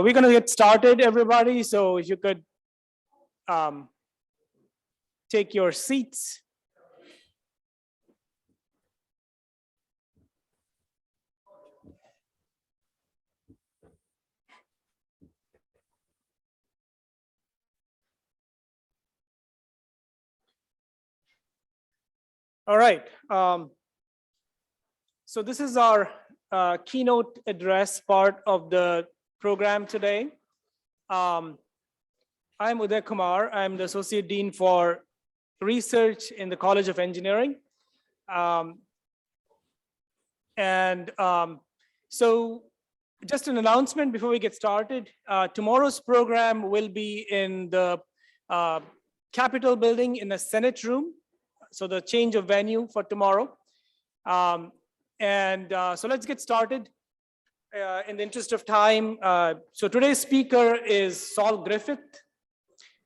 We're going to get started, everybody. So if you could take your seats. All right. So this is our keynote address part of the program today. I'm Uday Kumar. I'm the Associate Dean for Research in the College of Engineering. So just an announcement before we get started. Tomorrow's program will be in the Capitol building in the Senate room. So the change of venue for tomorrow. So let's get started. In the interest of time, so today's speaker is Saul Griffith,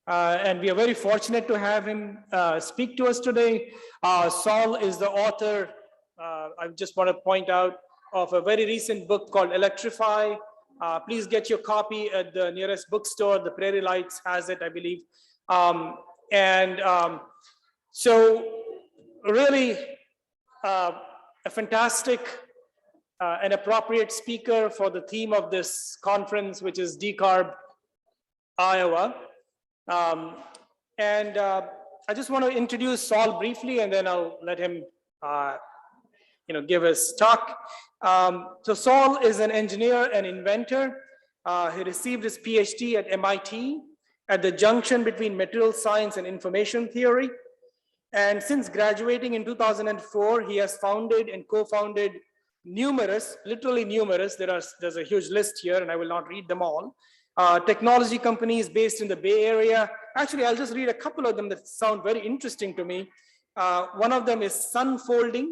and we are very fortunate to have him speak to us today. Saul is the author, I just want to point out, of a very recent book called Electrify. Please get your copy at the nearest bookstore. The Prairie Lights has it, I believe. So really a fantastic and appropriate speaker for the theme of this conference, which is Decarb Iowa. I just want to introduce Saul briefly, and then I'll let him give his talk. So Saul is an engineer and inventor. He received his PhD at MIT at the junction between material science and information theory. And since graduating in 2004, he has founded and co-founded numerous, literally numerous, there's a huge list here and I will not read them all, technology companies based in the Bay Area. Actually, I'll just read a couple of them that sound very interesting to me. One of them is Sunfolding,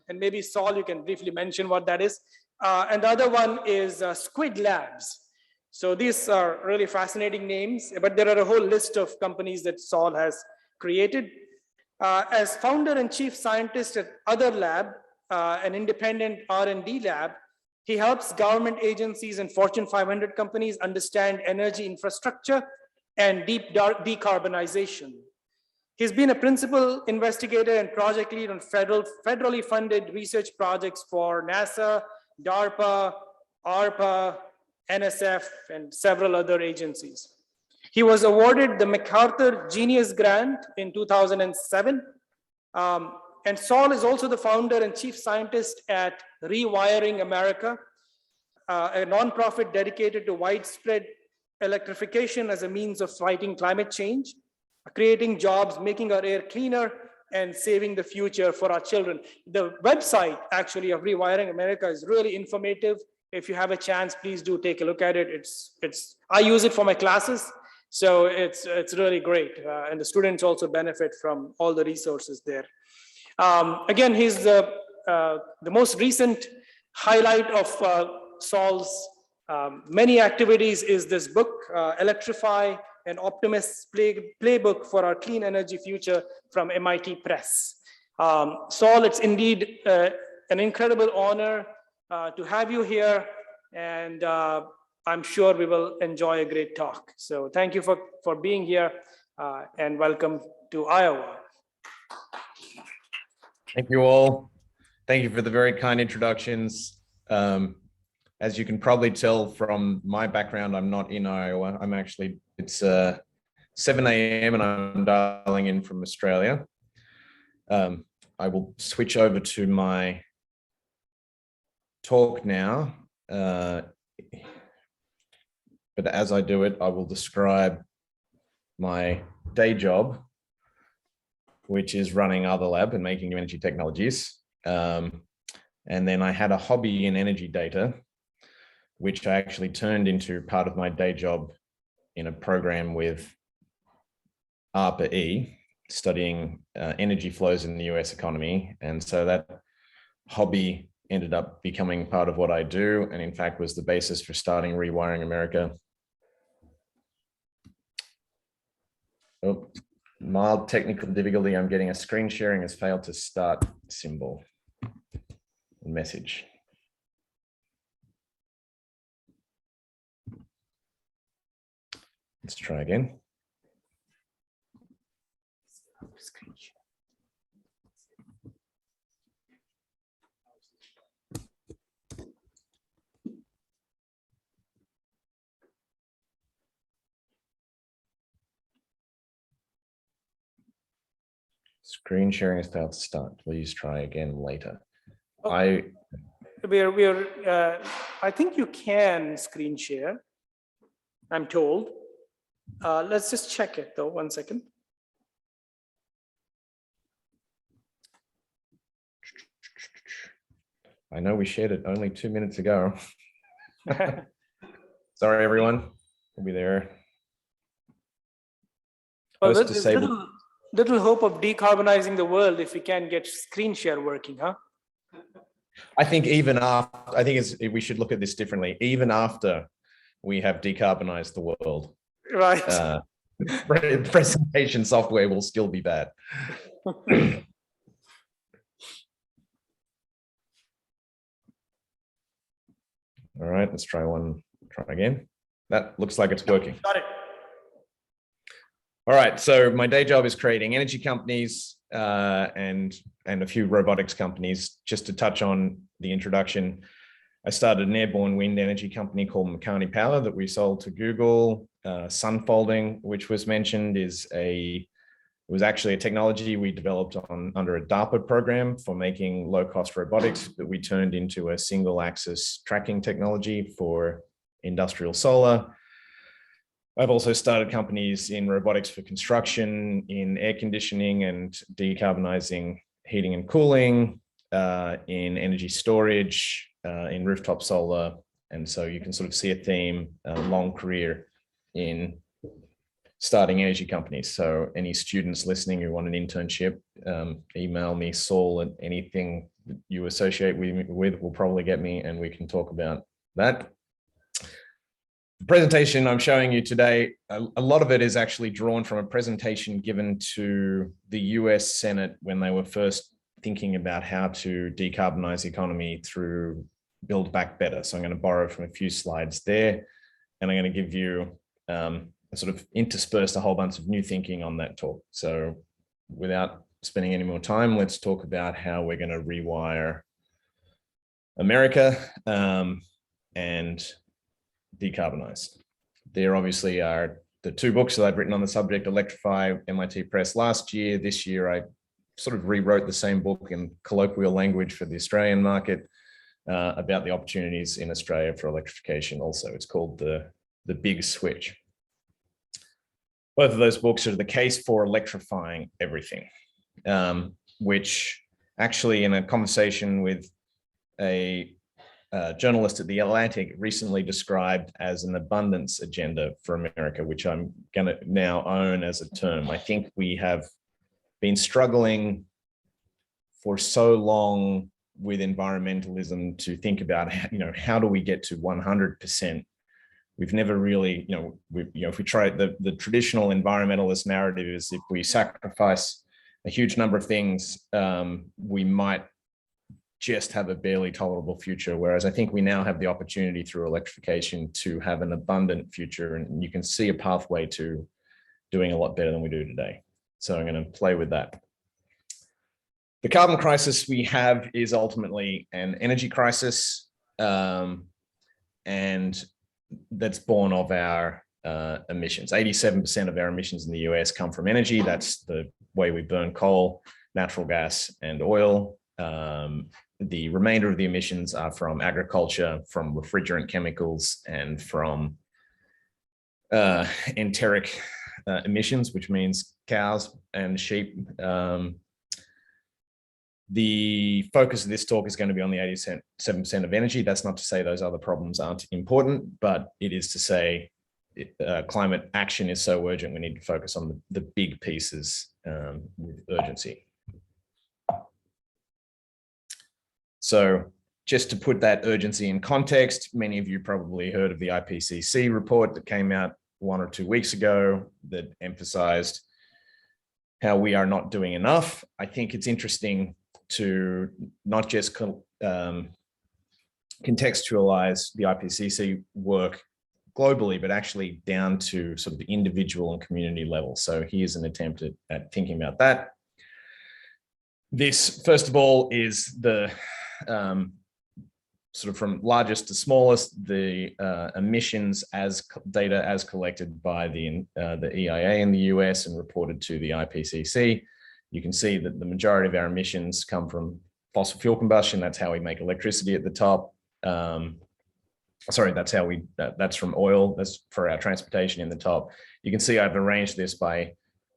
and maybe Saul, you can briefly mention what that is. And the other one is Squid Labs. So these are really fascinating names, but there are a whole list of companies that Saul has created. As founder and chief scientist at Otherlab, an independent R&D lab, he helps government agencies and Fortune 500 companies understand energy infrastructure and decarbonization. He's been a principal investigator and project lead on federally funded research projects for NASA, DARPA, ARPA, NSF, and several other agencies. He was awarded the MacArthur Genius Grant in 2007. And Saul is also the founder and chief scientist at Rewiring America, a nonprofit dedicated to widespread electrification as a means of fighting climate change, creating jobs, making our air cleaner, and saving the future for our children. The website, actually, of Rewiring America is really informative. If you have a chance, please do take a look at it. I use it for my classes. So it's really great, and the students also benefit from all the resources there. Again, he's the most recent highlight of Saul's many activities is this book, Electrify, an Optimist Playbook for our Clean Energy Future from MIT Press. Saul, it's indeed an incredible honor to have you here, and I'm sure we will enjoy a great talk. So thank you for being here, and welcome to Iowa. Thank you all. Thank you for the very kind introductions. As you can probably tell from my background, I'm not in Iowa. It's 7 a.m. and I'm dialing in from Australia. I will switch over to my talk now. But as I do it, I will describe my day job, which is running Otherlab and making new energy technologies. And then I had a hobby in energy data, which I actually turned into part of my day job in a program with ARPA-E, studying energy flows in the US economy. And so that hobby ended up becoming part of what I do, and in fact was the basis for starting Rewiring America. Oh, mild technical difficulty. I'm getting a screen sharing has failed to start symbol and message. Let's try again. Screen sharing is about to start. Please try again later. Okay. I think you can screen share, I'm told. Let's just check it though, 1 second. I know we shared it only 2 minutes ago. Sorry, everyone. We'll be there. Well, there's little hope of decarbonizing the world if we can get screen share working, huh? I think even after, we should look at this differently. Even after we have decarbonized the world, right? Presentation software will still be bad. All right, let's try again. That looks like it's working. Got it. All right, so my day job is creating energy companies and a few robotics companies. Just to touch on the introduction, I started an airborne wind energy company called Makani Power that we sold to Google. Sunfolding, which was mentioned, was actually a technology we developed under a DARPA program for making low-cost robotics that we turned into a single-axis tracking technology for industrial solar. I've also started companies in robotics for construction, in air conditioning and decarbonizing heating and cooling, in energy storage, in rooftop solar. And so you can sort of see a theme, a long career in starting energy companies. So any students listening who want an internship, email me, Saul, and anything that you associate with will probably get me, and we can talk about that. The presentation I'm showing you today, a lot of it is actually drawn from a presentation given to the US Senate when they were first thinking about how to decarbonize the economy through Build Back Better. So I'm going to borrow from a few slides there, and I'm going to give you sort of interspersed a whole bunch of new thinking on that talk. So without spending any more time, let's talk about how we're going to rewire America and decarbonize. There obviously are the two books that I've written on the subject, Electrify, MIT Press last year. This year, I sort of rewrote the same book in colloquial language for the Australian market about the opportunities in Australia for electrification also. It's called The Big Switch. Both of those books are the case for electrifying everything, which actually in a conversation with a journalist at The Atlantic recently described as an abundance agenda for America, which I'm going to now own as a term. I think we have been struggling for so long with environmentalism to think about, how do we get to 100%? We've never really, if we try the traditional environmentalist narrative is if we sacrifice a huge number of things, we might just have a barely tolerable future. Whereas I think we now have the opportunity through electrification to have an abundant future, and you can see a pathway to doing a lot better than we do today. So I'm going to play with that. The carbon crisis we have is ultimately an energy crisis, and that's born of our emissions. 87% of our emissions in the US come from energy. That's the way we burn coal, natural gas, and oil. The remainder of the emissions are from agriculture, from refrigerant chemicals, and from enteric emissions, which means cows and sheep. The focus of this talk is going to be on the 87% of energy. That's not to say those other problems aren't important, but it is to say climate action is so urgent, we need to focus on the big pieces with urgency. So just to put that urgency in context, many of you probably heard of the IPCC report that came out 1 or 2 weeks ago that emphasized how we are not doing enough. I think it's interesting to not just contextualize the IPCC work globally, but actually down to sort of the individual and community level. So here's an attempt at thinking about that. This, first of all, is the sort of from largest to smallest, the emissions as data as collected by the EIA in the US and reported to the IPCC. You can see that the majority of our emissions come from fossil fuel combustion. That's how we make electricity at the top. Sorry, that's how that's from oil. That's for our transportation in the top. You can see I've arranged this by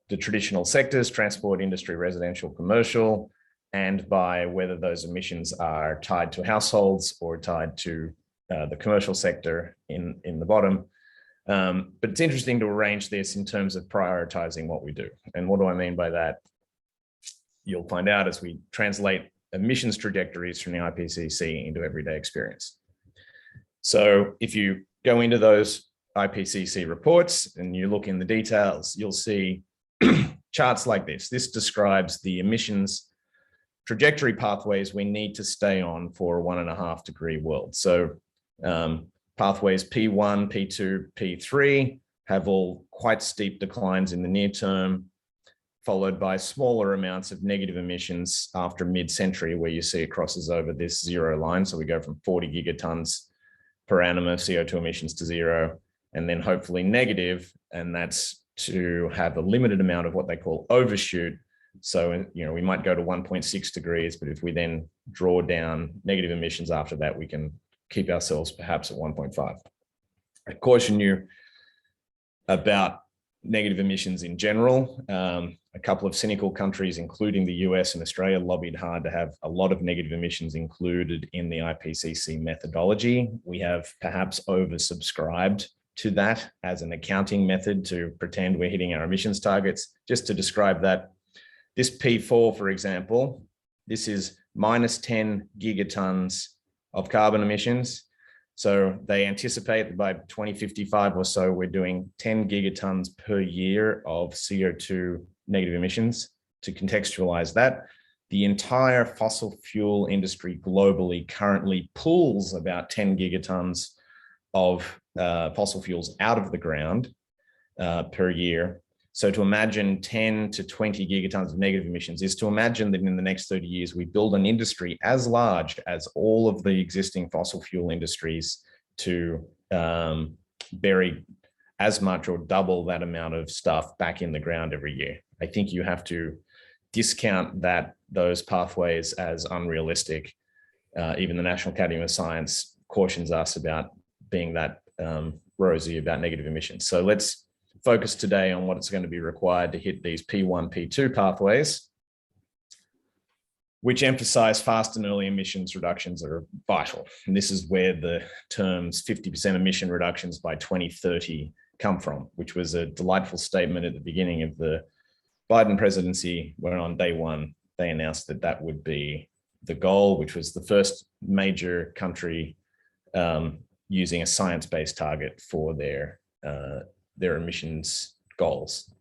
the traditional sectors: transport, industry, residential, commercial, and by whether those emissions are tied to households or tied to the commercial sector in the bottom. But it's interesting to arrange this in terms of prioritizing what we do. And what do I mean by that? You'll find out as we translate emissions trajectories from the IPCC into everyday experience. So if you go into those IPCC reports and you look in the details, you'll see charts like this. This describes the emissions trajectory pathways we need to stay on for a 1.5 degree world. So pathways P1, P2, P3 have all quite steep declines in the near term, followed by smaller amounts of negative emissions after mid-century, where you see it crosses over this zero line. So we go from 40 gigatons per annum of CO2 emissions to zero, and then hopefully negative, and that's to have a limited amount of what they call overshoot. So, we might go to 1.6 degrees, but if we then draw down negative emissions after that, we can keep ourselves perhaps at 1.5. I caution you about negative emissions in general. A couple of cynical countries, including the US and Australia, lobbied hard to have a lot of negative emissions included in the IPCC methodology. We have perhaps oversubscribed to that as an accounting method to pretend we're hitting our emissions targets. Just to describe that, this P4, for example, this is minus 10 gigatons of carbon emissions. So they anticipate that by 2055 or so, we're doing 10 gigatons per year of CO2 negative emissions. To contextualize that, the entire fossil fuel industry globally currently pulls about 10 gigatons of fossil fuels out of the ground per year. So to imagine 10 to 20 gigatons of negative emissions is to imagine that in the next 30 years, we build an industry as large as all of the existing fossil fuel industries to bury as much or double that amount of stuff back in the ground every year. I think you have to discount those pathways as unrealistic. Even the National Academy of Science cautions us about being that rosy about negative emissions. So let's focus today on what it's going to be required to hit these P1, P2 pathways, which emphasize fast and early emissions reductions that are vital. And this is where the terms 50% emission reductions by 2030 come from, which was a delightful statement at the beginning of the Biden presidency, where on day one, they announced that that would be the goal, which was the first major country using a science-based target for their emissions goals.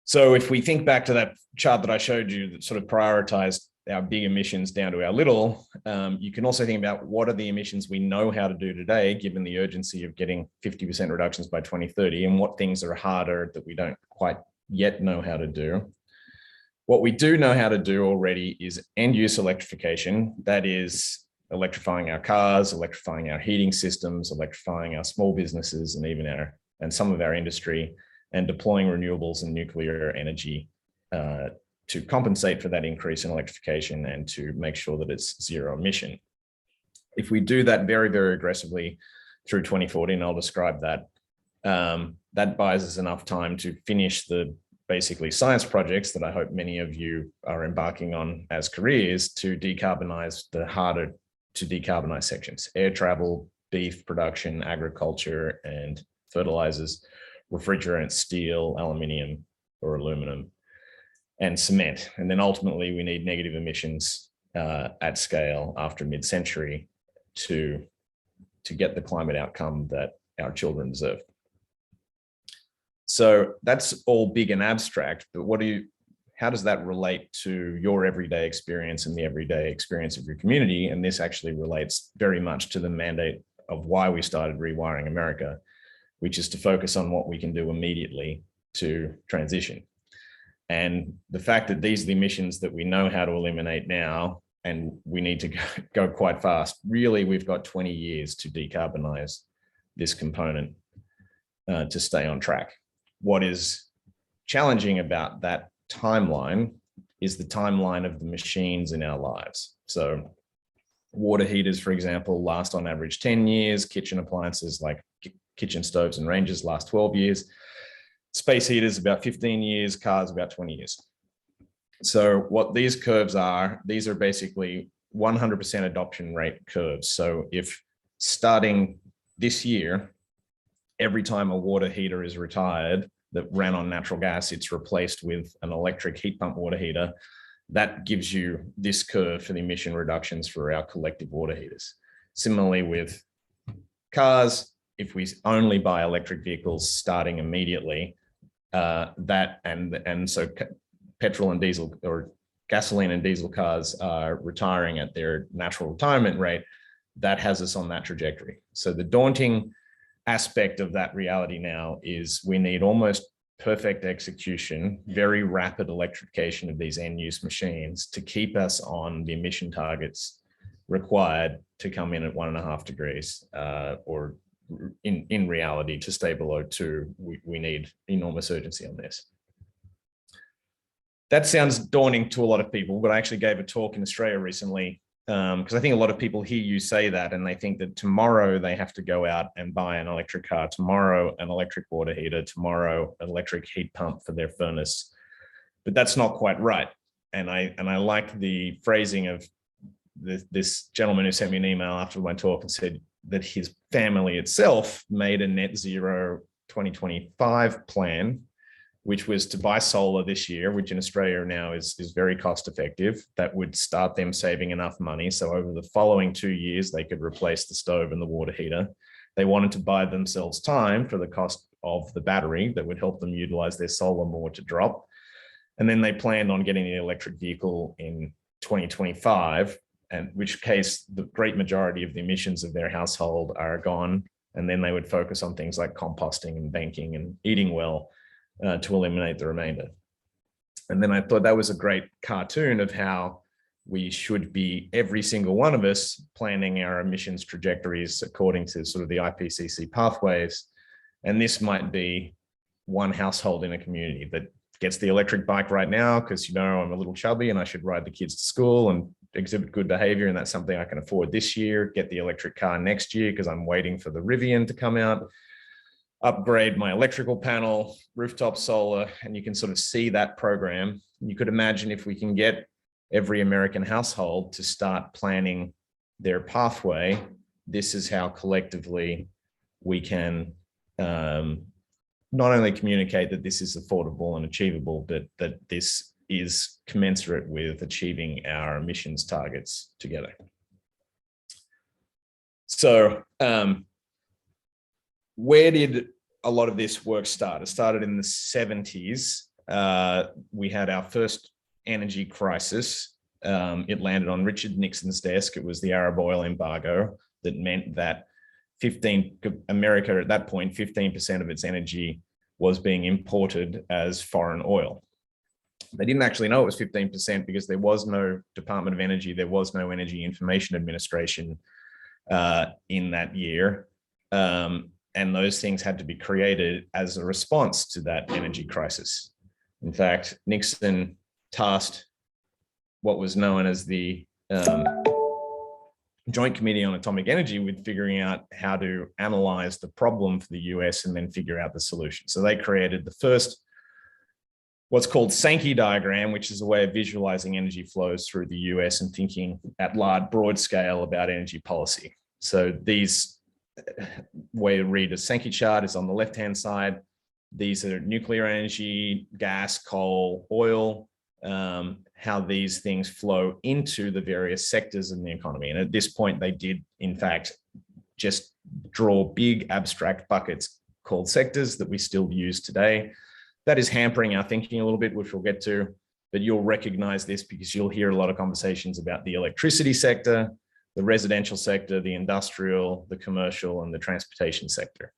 So if we think back to that chart that I showed you that sort of prioritized our big emissions down to our little, you can also think about what are the emissions we know how to do today, given the urgency of getting 50% reductions by 2030, and what things are harder that we don't quite yet know how to do. What we do know how to do already is end-use electrification. That is electrifying our cars, electrifying our heating systems, electrifying our small businesses, and even some of our industry, and deploying renewables and nuclear energy to compensate for that increase in electrification and to make sure that it's zero emission. If we do that very, very aggressively through 2040, and I'll describe that, that buys us enough time to finish the basically science projects that I hope many of you are embarking on as careers to decarbonize the harder to decarbonize sections: air travel, beef production, agriculture, and fertilizers, refrigerant, steel, aluminium or aluminum, and cement. And then ultimately we need negative emissions at scale after mid-century to get the climate outcome that our children deserve. So that's all big and abstract, but how does that relate to your everyday experience and the everyday experience of your community? And this actually relates very much to the mandate of why we started Rewiring America, which is to focus on what we can do immediately to transition. And the fact that these are the emissions that we know how to eliminate now, and we need to go quite fast. Really, we've got 20 years to decarbonize this component to stay on track. What is challenging about that timeline is the timeline of the machines in our lives. So water heaters, for example, last on average 10 years. Kitchen appliances like kitchen stoves and ranges last 12 years. Space heaters about 15 years, cars about 20 years. So what these curves are, these are basically 100% adoption rate curves. So if starting this year, every time a water heater is retired that ran on natural gas, it's replaced with an electric heat pump water heater, that gives you this curve for the emission reductions for our collective water heaters. Similarly with cars, if we only buy electric vehicles starting immediately, so petrol and diesel, or gasoline and diesel cars are retiring at their natural retirement rate, that has us on that trajectory. So the daunting aspect of that reality now is we need almost perfect execution, very rapid electrification of these end-use machines to keep us on the emission targets required to come in at 1.5 degrees, or in reality to stay below 2. We need enormous urgency on this. That sounds daunting to a lot of people, but I actually gave a talk in Australia recently, because I think a lot of people hear you say that and they think that tomorrow they have to go out and buy an electric car, tomorrow an electric water heater, tomorrow an electric heat pump for their furnace. But that's not quite right. And I like the phrasing of this gentleman who sent me an email after my talk and said that his family itself made a net zero 2025 plan, which was to buy solar this year, which in Australia now is very cost effective. That would start them saving enough money. So over the following 2 years, they could replace the stove and the water heater. They wanted to buy themselves time for the cost of the battery that would help them utilize their solar more to drop. And then they planned on getting the electric vehicle in 2025, in which case the great majority of the emissions of their household are gone. And then they would focus on things like composting and banking and eating well, to eliminate the remainder. And then I thought that was a great cartoon of how we should be, every single one of us, planning our emissions trajectories according to sort of the IPCC pathways. And this might be one household in a community that gets the electric bike right now because, you know, I'm a little chubby and I should ride the kids to school and exhibit good behavior, and that's something I can afford this year. Get the electric car next year because I'm waiting for the Rivian to come out. Upgrade my electrical panel, rooftop solar, and you can sort of see that program. You could imagine if we can get every American household to start planning their pathway, this is how collectively we can not only communicate that this is affordable and achievable, but that this is commensurate with achieving our emissions targets together. So, where did a lot of this work start? It started in the 70s. We had our first energy crisis. It landed on Richard Nixon's desk. It was the Arab oil embargo that meant that America at that point, 15% of its energy was being imported as foreign oil. They didn't actually know it was 15% because there was no Department of Energy, there was no Energy Information Administration in that year. And those things had to be created as a response to that energy crisis. In fact, Nixon tasked what was known as the Joint Committee on Atomic Energy with figuring out how to analyze the problem for the US and then figure out the solution. So they created the first, what's called Sankey diagram, which is a way of visualizing energy flows through the US and thinking at large, broad scale about energy policy. So these way to read a Sankey chart is on the left-hand side. These are nuclear energy, gas, coal, oil, how these things flow into the various sectors in the economy. And at this point, they did, in fact, just draw big abstract buckets called sectors that we still use today. That is hampering our thinking a little bit, which we'll get to, but you'll recognize this because you'll hear a lot of conversations about the electricity sector, the residential sector, the industrial, the commercial, and the transportation sector.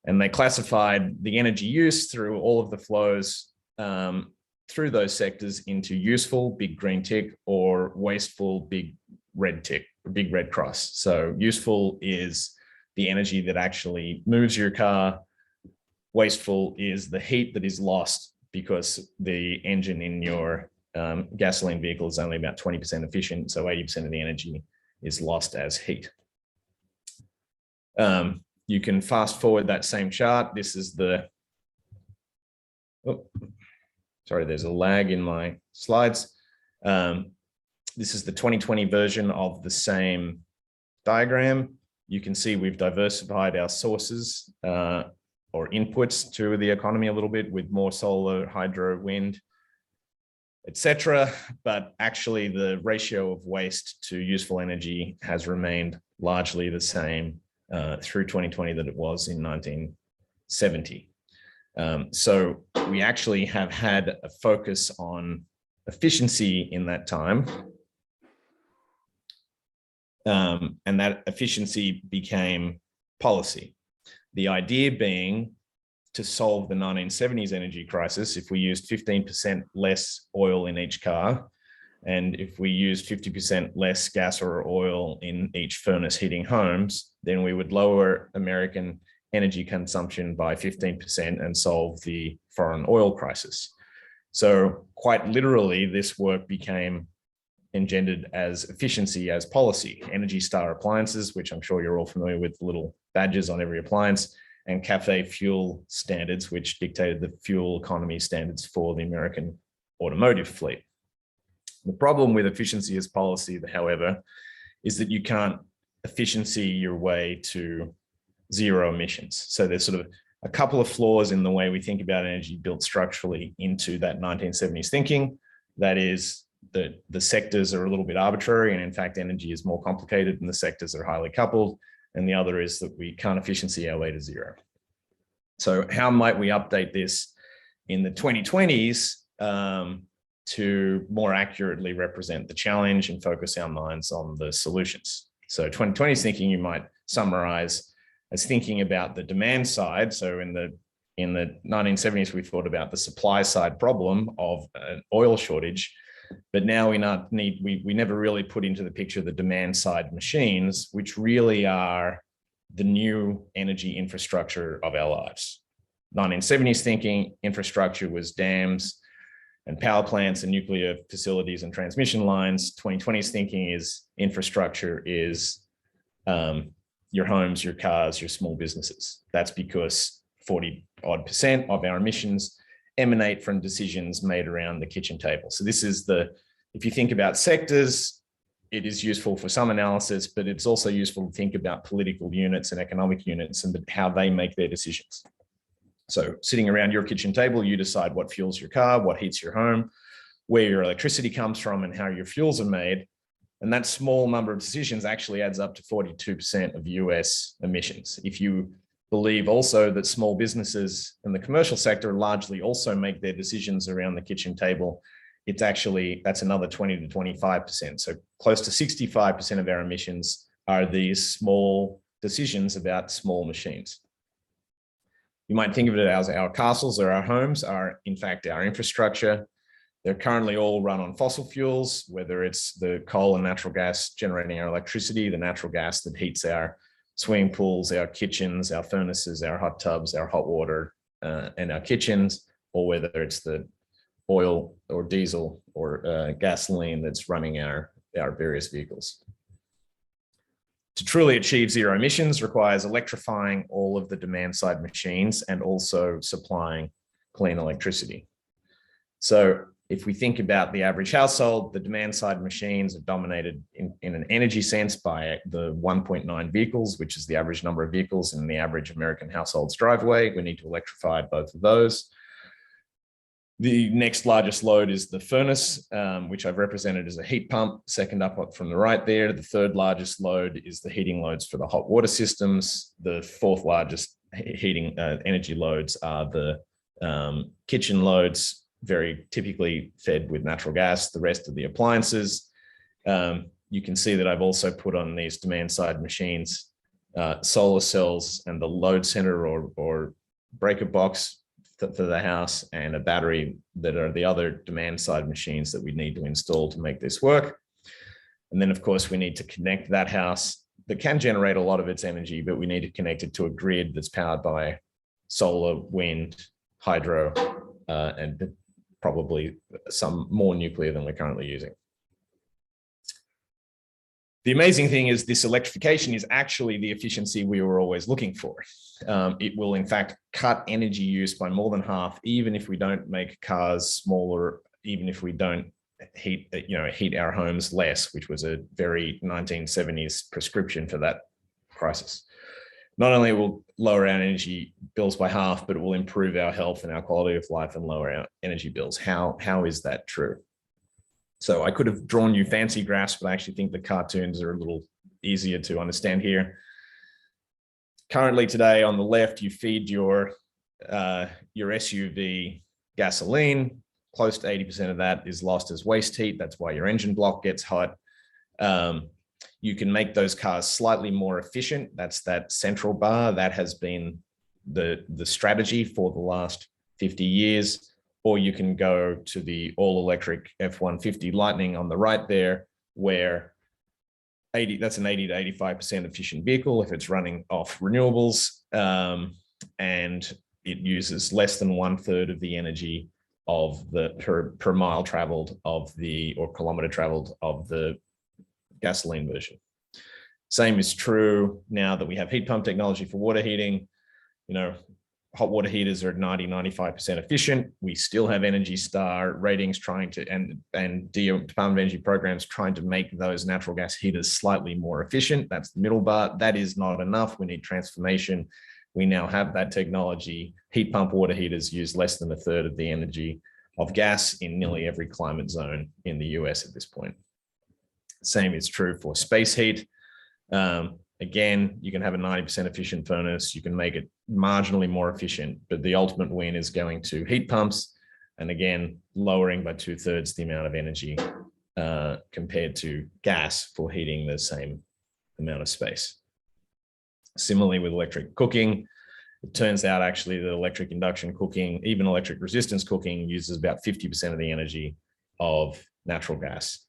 And they classified the energy use through all of the flows through those sectors into useful, big green tick, or wasteful, big red tick, or big red cross. So useful is the energy that actually moves your car. Wasteful is the heat that is lost because the engine in your gasoline vehicle is only about 20% efficient. So 80% of the energy is lost as heat. You can fast forward that same chart. This is the, oh, sorry, there's a lag in my slides. This is the 2020 version of the same diagram. You can see we've diversified our sources or inputs to the economy a little bit with more solar, hydro, wind, etc. But actually the ratio of waste to useful energy has remained largely the same through 2020 that it was in 1970. So we actually have had a focus on efficiency in that time. And that efficiency became policy. The idea being to solve the 1970s energy crisis, if we used 15% less oil in each car, and if we used 50% less gas or oil in each furnace heating homes, then we would lower American energy consumption by 15% and solve the foreign oil crisis. So quite literally, this work became engendered as efficiency as policy. Energy Star appliances, which I'm sure you're all familiar with, little badges on every appliance, and CAFE fuel standards, which dictated the fuel economy standards for the American automotive fleet. The problem with efficiency as policy, however, is that you can't efficiency your way to zero emissions. So there's sort of a couple of flaws in the way we think about energy built structurally into that 1970s thinking. That is, the sectors are a little bit arbitrary, and in fact, energy is more complicated and the sectors are highly coupled. And the other is that we can't efficiency our way to zero. So how might we update this in the 2020s to more accurately represent the challenge and focus our minds on the solutions? So 2020s thinking you might summarize as thinking about the demand side. So in the 1970s, we thought about the supply side problem of an oil shortage. But now we never really put into the picture the demand side machines, which really are the new energy infrastructure of our lives. 1970s thinking, infrastructure was dams and power plants and nuclear facilities and transmission lines. 2020s thinking is infrastructure is your homes, your cars, your small businesses. That's because 40% of our emissions emanate from decisions made around the kitchen table. So this is if you think about sectors, it is useful for some analysis, but it's also useful to think about political units and economic units and how they make their decisions. So sitting around your kitchen table, you decide what fuels your car, what heats your home, where your electricity comes from, and how your fuels are made. And that small number of decisions actually adds up to 42% of US emissions. If you believe also that small businesses and the commercial sector largely also make their decisions around the kitchen table, that's another 20 to 25%. So close to 65% of our emissions are these small decisions about small machines. You might think of it as our castles or our homes are in fact our infrastructure. They're currently all run on fossil fuels, whether it's the coal and natural gas generating our electricity, the natural gas that heats our swimming pools, our kitchens, our furnaces, our hot tubs, our hot water, and our kitchens, or whether it's the oil or diesel or gasoline that's running our various vehicles. To truly achieve zero emissions requires electrifying all of the demand side machines and also supplying clean electricity. So if we think about the average household, the demand side machines are dominated in an energy sense by the 1.9 vehicles, which is the average number of vehicles in the average American household's driveway. We need to electrify both of those. The next largest load is the furnace, which I've represented as a heat pump, second up from the right there. The third largest load is the heating loads for the hot water systems. The fourth largest heating energy loads are the kitchen loads, very typically fed with natural gas. The rest of the appliances. you can see that I've also put on these demand side machines, solar cells and the load center or breaker box for the house, and a battery that are the other demand side machines that we need to install to make this work. And then of course we need to connect that house that can generate a lot of its energy, but we need to connect it to a grid that's powered by solar, wind, hydro, and probably some more nuclear than we're currently using. The amazing thing is this electrification is actually the efficiency we were always looking for. It will in fact cut energy use by more than half, even if we don't make cars smaller, even if we don't heat our homes less, which was a very 1970s prescription for that crisis. Not only will lower our energy bills by half, but it will improve our health and our quality of life and lower our energy bills. How is that true? So I could have drawn you fancy graphs, but I actually think the cartoons are a little easier to understand here. Currently today on the left, you feed your SUV gasoline. Close to 80% of that is lost as waste heat. That's why your engine block gets hot. You can make those cars slightly more efficient. That's that central bar. That has been the strategy for the last 50 years. Or you can go to the all-electric F-150 Lightning on the right there, where that's an 80 to 85% efficient vehicle if it's running off renewables, and it uses less than 1/3 of the energy of the per mile traveled of the, or kilometer traveled of the gasoline version. Same is true now that we have heat pump technology for water heating. Hot water heaters are 90-95% efficient. We still have Energy Star ratings trying to, and Department of Energy programs trying to make those natural gas heaters slightly more efficient. That's the middle bar. That is not enough. We need transformation. We now have that technology. Heat pump water heaters use less than 1/3 of the energy of gas in nearly every climate zone in the US at this point. Same is true for space heat. Again, you can have a 90% efficient furnace. You can make it marginally more efficient, but the ultimate win is going to heat pumps. And again, lowering by 2/3 the amount of energy compared to gas for heating the same amount of space. Similarly with electric cooking, it turns out actually that electric induction cooking, even electric resistance cooking, uses about 50% of the energy of natural gas.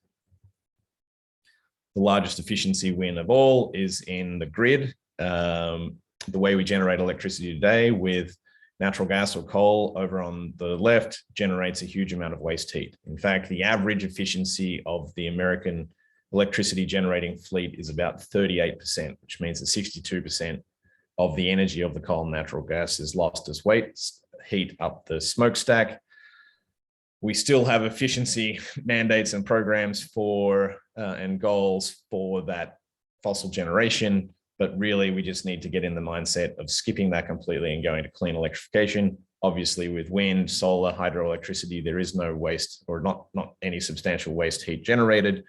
The largest efficiency win of all is in the grid. The way we generate electricity today with natural gas or coal over on the left generates a huge amount of waste heat. In fact, the average efficiency of the American electricity generating fleet is about 38%, which means that 62% of the energy of the coal and natural gas is lost as waste heat up the smokestack. We still have efficiency mandates and programs for and goals for that fossil generation, but really we just need to get in the mindset of skipping that completely and going to clean electrification. Obviously with wind, solar, hydroelectricity, there is no waste or not any substantial waste heat generated.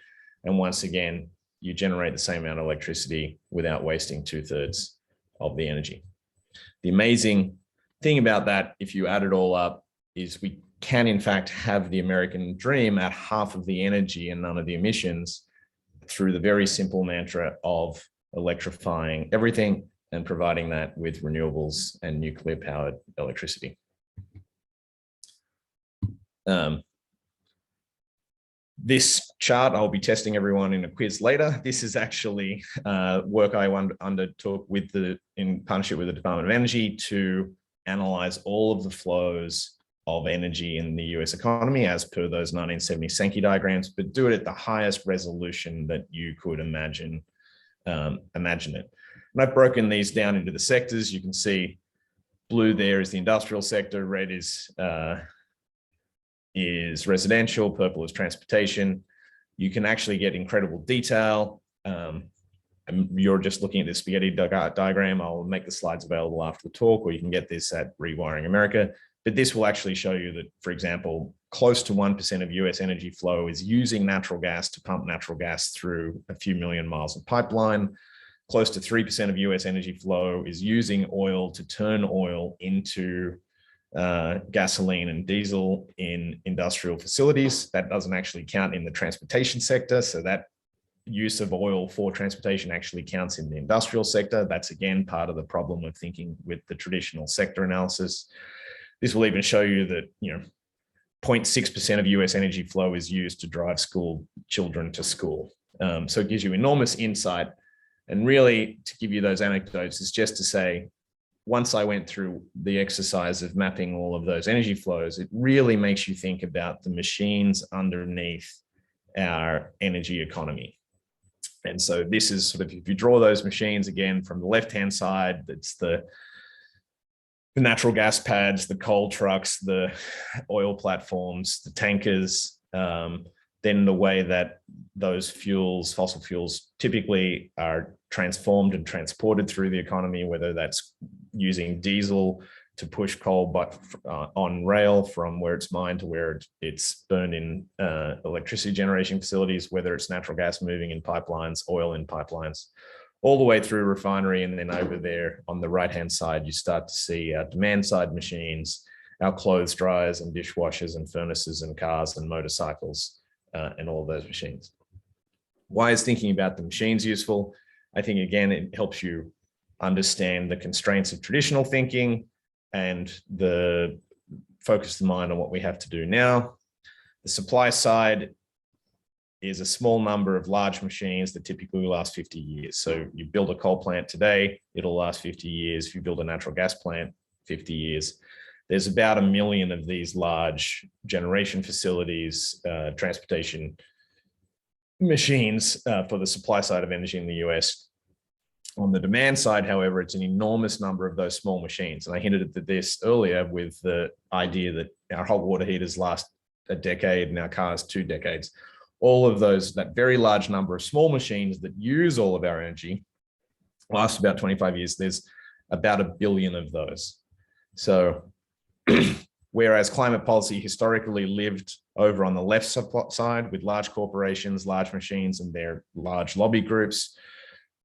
And once again, you generate the same amount of electricity without wasting 2/3 of the energy. The amazing thing about that, if you add it all up, is we can in fact have the American dream at half of the energy and none of the emissions through the very simple mantra of electrifying everything and providing that with renewables and nuclear powered electricity. This chart, I'll be testing everyone in a quiz later. This is actually work I undertook in partnership with the Department of Energy to analyze all of the flows of energy in the US economy as per those 1970 Sankey diagrams, but do it at the highest resolution that you could imagine it. And I've broken these down into the sectors. You can see blue there is the industrial sector, red is residential, purple is transportation. You can actually get incredible detail. You're just looking at the spaghetti diagram. I'll make the slides available after the talk, or you can get this at Rewiring America. But this will actually show you that, for example, close to 1% of US energy flow is using natural gas to pump natural gas through a few million miles of pipeline. Close to 3% of US energy flow is using oil to turn oil into gasoline and diesel in industrial facilities. That doesn't actually count in the transportation sector. So that use of oil for transportation actually counts in the industrial sector. That's again part of the problem of thinking with the traditional sector analysis. This will even show you that 0.6% of US energy flow is used to drive school children to school. So it gives you enormous insight. And really, to give you those anecdotes is just to say, once I went through the exercise of mapping all of those energy flows, it really makes you think about the machines underneath our energy economy. And so this is sort of, if you draw those machines again from the left-hand side, it's the natural gas pads, the coal trucks, the oil platforms, the tankers, then the way that those fuels, fossil fuels, typically are transformed and transported through the economy, whether that's using diesel to push coal but on rail from where it's mined to where it's burned in electricity generation facilities, whether it's natural gas moving in pipelines, oil in pipelines, all the way through refinery. And then over there on the right-hand side, you start to see our demand side machines, our clothes dryers and dishwashers and furnaces and cars and motorcycles and all of those machines. Why is thinking about the machines useful? I think, again, it helps you understand the constraints of traditional thinking and the focus the mind on what we have to do now. The supply side is a small number of large machines that typically last 50 years. So you build a coal plant today, it'll last 50 years. If you build a natural gas plant, 50 years. There's about 1 million of these large generation facilities, transportation machines for the supply side of energy in the US. On the demand side, however, it's an enormous number of those small machines. And I hinted at this earlier with the idea that our hot water heaters last a decade and our cars 2 decades. All of those, that very large number of small machines that use all of our energy last about 25 years. There's about 1 billion of those. So whereas climate policy historically lived over on the left side with large corporations, large machines, and their large lobby groups,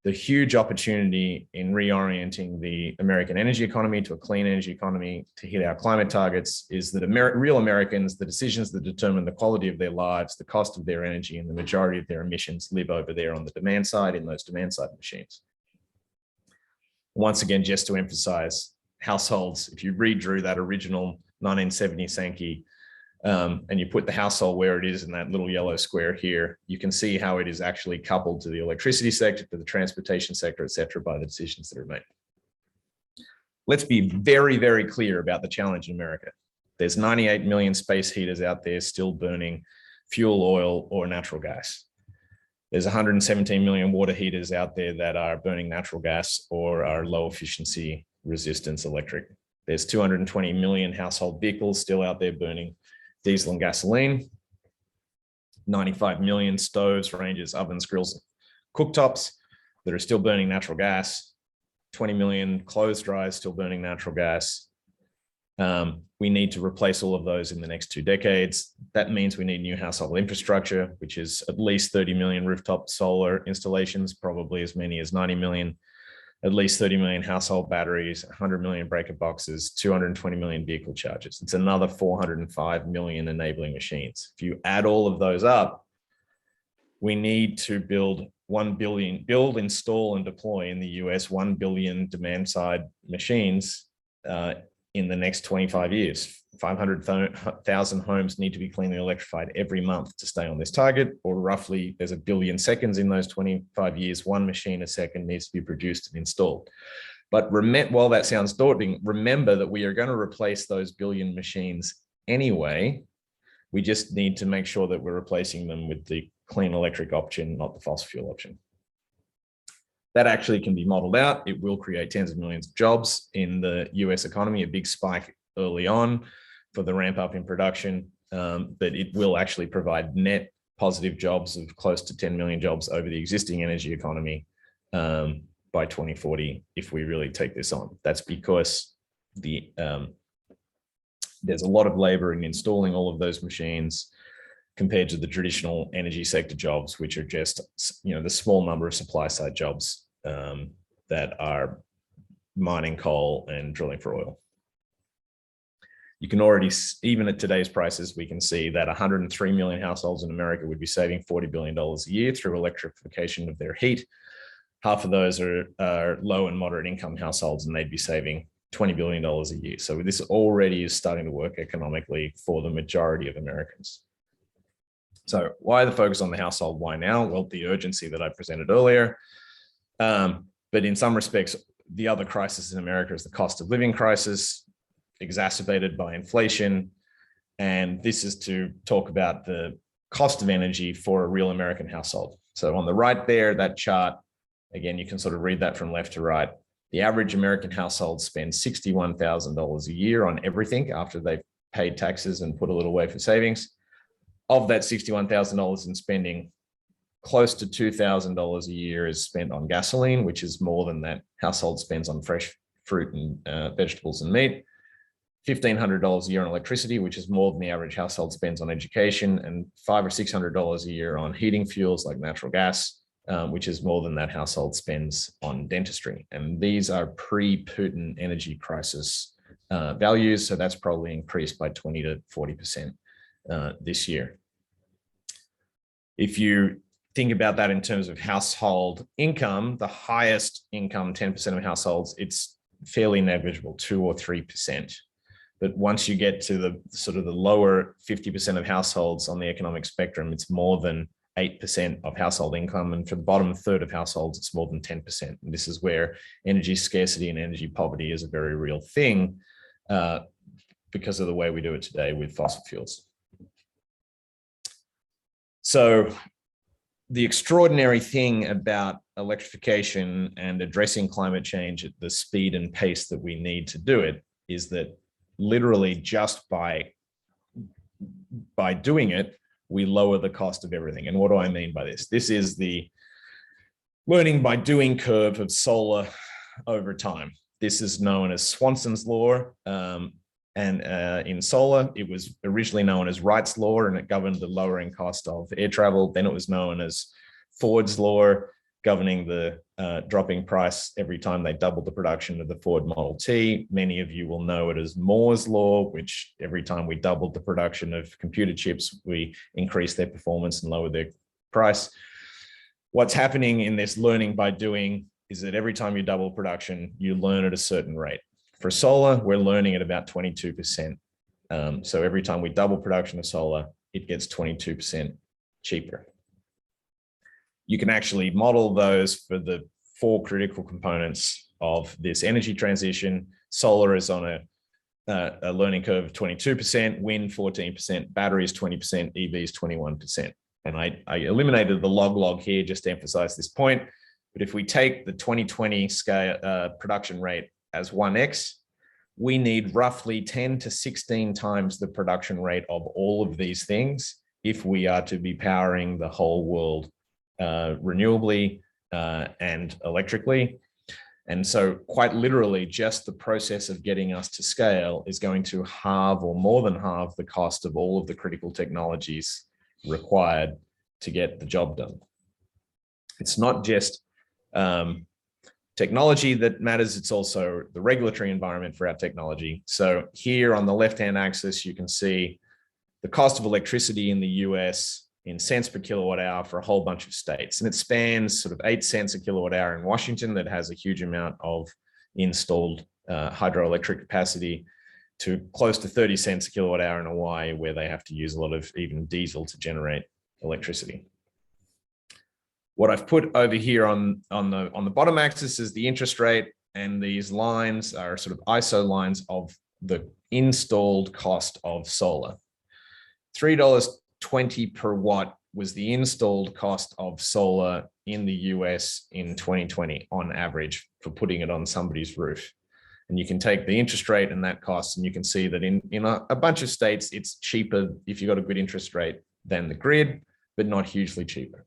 the huge opportunity in reorienting the American energy economy to a clean energy economy to hit our climate targets is that real Americans, the decisions that determine the quality of their lives, the cost of their energy, and the majority of their emissions live over there on the demand side in those demand side machines. Once again, just to emphasize, households, if you redrew that original 1970 Sankey and you put the household where it is in that little yellow square here, you can see how it is actually coupled to the electricity sector, to the transportation sector, et cetera, by the decisions that are made. Let's be very, very clear about the challenge in America. There's 98 million space heaters out there still burning fuel oil or natural gas. There's 117 million water heaters out there that are burning natural gas or are low efficiency resistance electric. There's 220 million household vehicles still out there burning diesel and gasoline. 95 million stoves, ranges, ovens, grills, cooktops that are still burning natural gas. 20 million clothes dryers still burning natural gas. We need to replace all of those in the next 2 decades. That means we need new household infrastructure, which is at least 30 million rooftop solar installations, probably as many as 90 million, at least 30 million household batteries, 100 million breaker boxes, 220 million vehicle chargers. It's another 405 million enabling machines. If you add all of those up, we need to build 1 billion, install, and deploy in the US 1 billion demand side machines in the next 25 years. 500,000 homes need to be cleanly electrified every month to stay on this target, or roughly there's 1 billion seconds in those 25 years. 1 machine a second needs to be produced and installed. But while that sounds daunting, remember that we are going to replace those billion machines anyway. We just need to make sure that we're replacing them with the clean electric option, not the fossil fuel option. That actually can be modeled out. It will create tens of millions of jobs in the US economy, a big spike early on for the ramp up in production, but it will actually provide net positive jobs of close to 10 million jobs over the existing energy economy by 2040 if we really take this on. That's because there's a lot of labor in installing all of those machines compared to the traditional energy sector jobs, which are just the small number of supply side jobs that are mining coal and drilling for oil. You can already, even at today's prices, we can see that 103 million households in America would be saving $40 billion a year through electrification of their heat. Half of those are low and moderate income households, and they'd be saving $20 billion a year. So this already is starting to work economically for the majority of Americans. So why the focus on the household? Why now? Well, the urgency that I presented earlier. But in some respects, the other crisis in America is the cost of living crisis, exacerbated by inflation. And this is to talk about the cost of energy for a real American household. So on the right there, that chart, again, you can sort of read that from left to right. The average American household spends $61,000 a year on everything after they've paid taxes and put a little away for savings. Of that $61,000 in spending, close to $2,000 a year is spent on gasoline, which is more than that household spends on fresh fruit and vegetables and meat. $1,500 a year on electricity, which is more than the average household spends on education, and $500 or $600 a year on heating fuels like natural gas, which is more than that household spends on dentistry. And these are pre-Putin energy crisis values, so that's probably increased by 20 to 40% this year. If you think about that in terms of household income, the highest income 10% of households, it's fairly negligible, 2 or 3%. But once you get to the sort of the lower 50% of households on the economic spectrum, it's more than 8% of household income. And for the bottom third of households, it's more than 10%. And this is where energy scarcity and energy poverty is a very real thing because of the way we do it today with fossil fuels. So the extraordinary thing about electrification and addressing climate change at the speed and pace that we need to do it is that literally just by doing it, we lower the cost of everything. And what do I mean by this? This is the learning by doing curve of solar over time. This is known as Swanson's law. In solar, it was originally known as Wright's law, and it governed the lowering cost of air travel. Then it was known as Ford's law, governing the dropping price every time they doubled the production of the Ford Model T. Many of you will know it as Moore's law, which every time we doubled the production of computer chips, we increased their performance and lowered their price. What's happening in this learning by doing is that every time you double production, you learn at a certain rate. For solar, we're learning at about 22%. So every time we double production of solar, it gets 22% cheaper. You can actually model those for the 4 critical components of this energy transition. Solar is on a learning curve of 22%, wind 14%, batteries 20%, EVs 21%. And I eliminated the log here just to emphasize this point. But if we take the 2020 scale production rate as 1x, we need roughly 10 to 16 times the production rate of all of these things if we are to be powering the whole world renewably and electrically. And so quite literally, just the process of getting us to scale is going to halve or more than halve the cost of all of the critical technologies required to get the job done. It's not just technology that matters, it's also the regulatory environment for our technology. So here on the left-hand axis, you can see the cost of electricity in the US in cents per kilowatt hour for a whole bunch of states. And it spans sort of 8 cents a kilowatt hour in Washington that has a huge amount of installed hydroelectric capacity to close to 30 cents a kilowatt hour in Hawaii, where they have to use a lot of even diesel to generate electricity. What I've put over here on the bottom axis is the interest rate, and these lines are sort of ISO lines of the installed cost of solar. $3.20 per watt was the installed cost of solar in the US in 2020 on average for putting it on somebody's roof. And you can take the interest rate and that cost, and you can see that in a bunch of states, it's cheaper if you've got a good interest rate than the grid, but not hugely cheaper.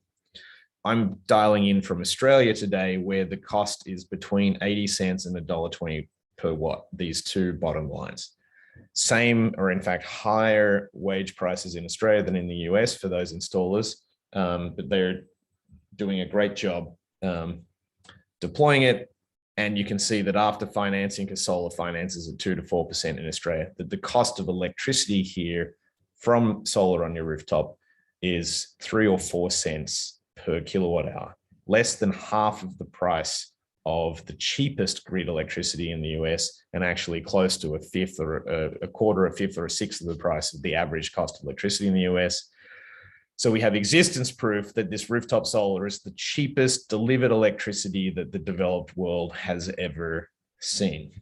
I'm dialing in from Australia today, where the cost is between 80 cents and $1.20 per watt, these two bottom lines. Same, or in fact, higher wage prices in Australia than in the US for those installers, but they're doing a great job deploying it. And you can see that after financing, because solar finance is at 2 to 4% in Australia, that the cost of electricity here from solar on your rooftop is 3 or 4 cents per kilowatt hour, less than half of the price of the cheapest grid electricity in the US, and actually close to a fifth or a quarter, a fifth or a sixth of the price of the average cost of electricity in the US. So we have existence proof that this rooftop solar is the cheapest delivered electricity that the developed world has ever seen.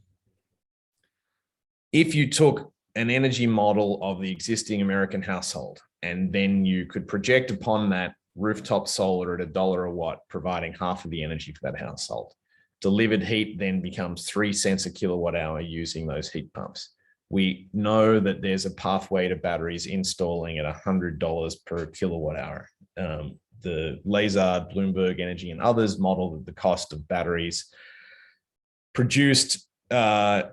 If you took an energy model of the existing American household, and then you could project upon that rooftop solar at $1 a watt, providing half of the energy for that household. Delivered heat then becomes 3 cents a kilowatt hour using those heat pumps. We know that there's a pathway to batteries installing at $100 per kilowatt hour. The Lazard, Bloomberg Energy, and others model that the cost of batteries produced by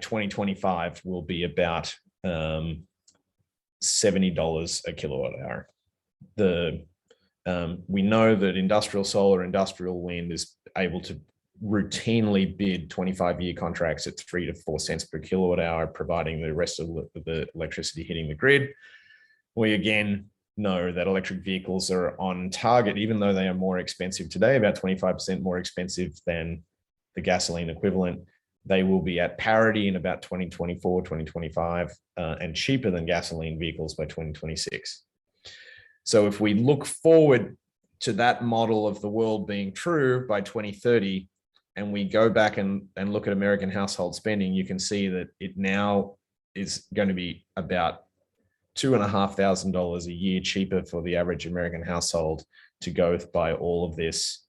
2025 will be about $70 a kilowatt hour. We know that industrial solar, industrial wind is able to routinely bid 25-year contracts at 3 to 4 cents per kilowatt hour, providing the rest of the electricity hitting the grid. We again know that electric vehicles are on target, even though they are more expensive today, about 25% more expensive than the gasoline equivalent. They will be at parity in about 2024, 2025, and cheaper than gasoline vehicles by 2026. So if we look forward to that model of the world being true by 2030, and we go back and look at American household spending, you can see that it now is going to be about $2,500 a year cheaper for the average American household to go by all of this,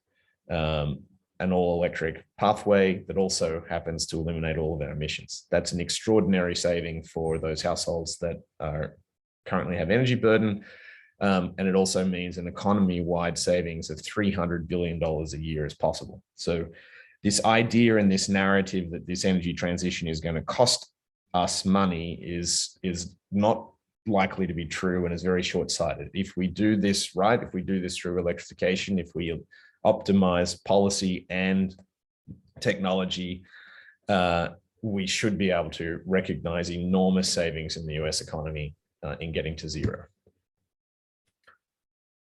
an all-electric pathway that also happens to eliminate all of our emissions. That's an extraordinary saving for those households that are currently have energy burden. And it also means an economy-wide savings of $300 billion a year is possible. So this idea and this narrative that this energy transition is going to cost us money is not likely to be true and is very short-sighted. If we do this right, if we do this through electrification, if we optimize policy and technology, we should be able to recognize enormous savings in the US economy in getting to zero.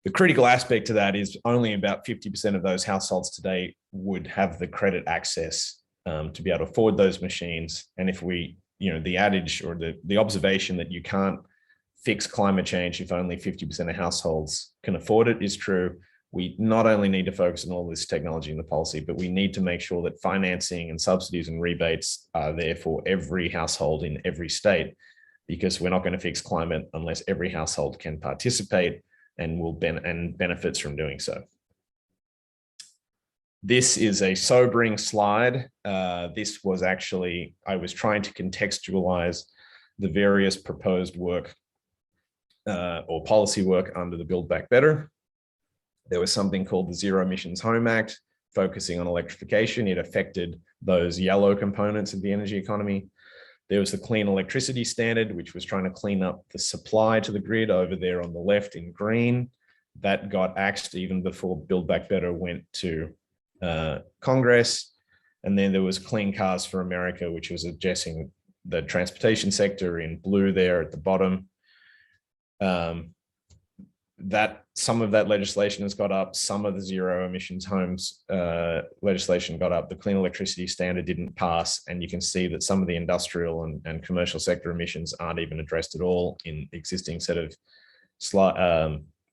The critical aspect to that is only about 50% of those households today would have the credit access to be able to afford those machines. And if we, the adage or the observation that you can't fix climate change if only 50% of households can afford it is true. We not only need to focus on all this technology and the policy, but we need to make sure that financing and subsidies and rebates are there for every household in every state, because we're not going to fix climate unless every household can participate and benefits from doing so. This is a sobering slide. This was actually, I was trying to contextualize the various proposed work or policy work under the Build Back Better. There was something called the Zero Emissions Home Act, focusing on electrification. It affected those yellow components of the energy economy. There was the Clean Electricity Standard, which was trying to clean up the supply to the grid over there on the left in green. That got axed even before Build Back Better went to Congress. And then there was Clean Cars for America, which was addressing the transportation sector in blue there at the bottom. Some of that legislation has got up. Some of the zero emissions homes legislation got up. The Clean Electricity Standard didn't pass. And you can see that some of the industrial and commercial sector emissions aren't even addressed at all in the existing set of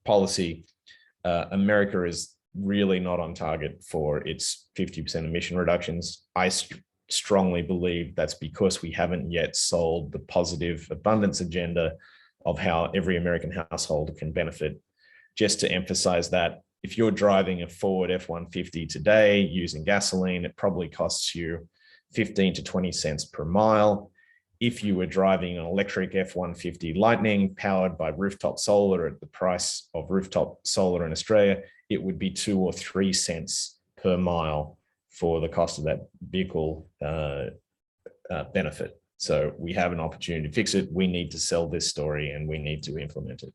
policy. America is really not on target for its 50% emission reductions. I strongly believe that's because we haven't yet sold the positive abundance agenda of how every American household can benefit. Just to emphasize that, if you're driving a Ford F-150 today using gasoline, it probably costs you 15 to 20 cents per mile. If you were driving an electric F-150 Lightning powered by rooftop solar at the price of rooftop solar in Australia, it would be 2 or 3 cents per mile for the cost of that vehicle benefit. So we have an opportunity to fix it. We need to sell this story and we need to implement it.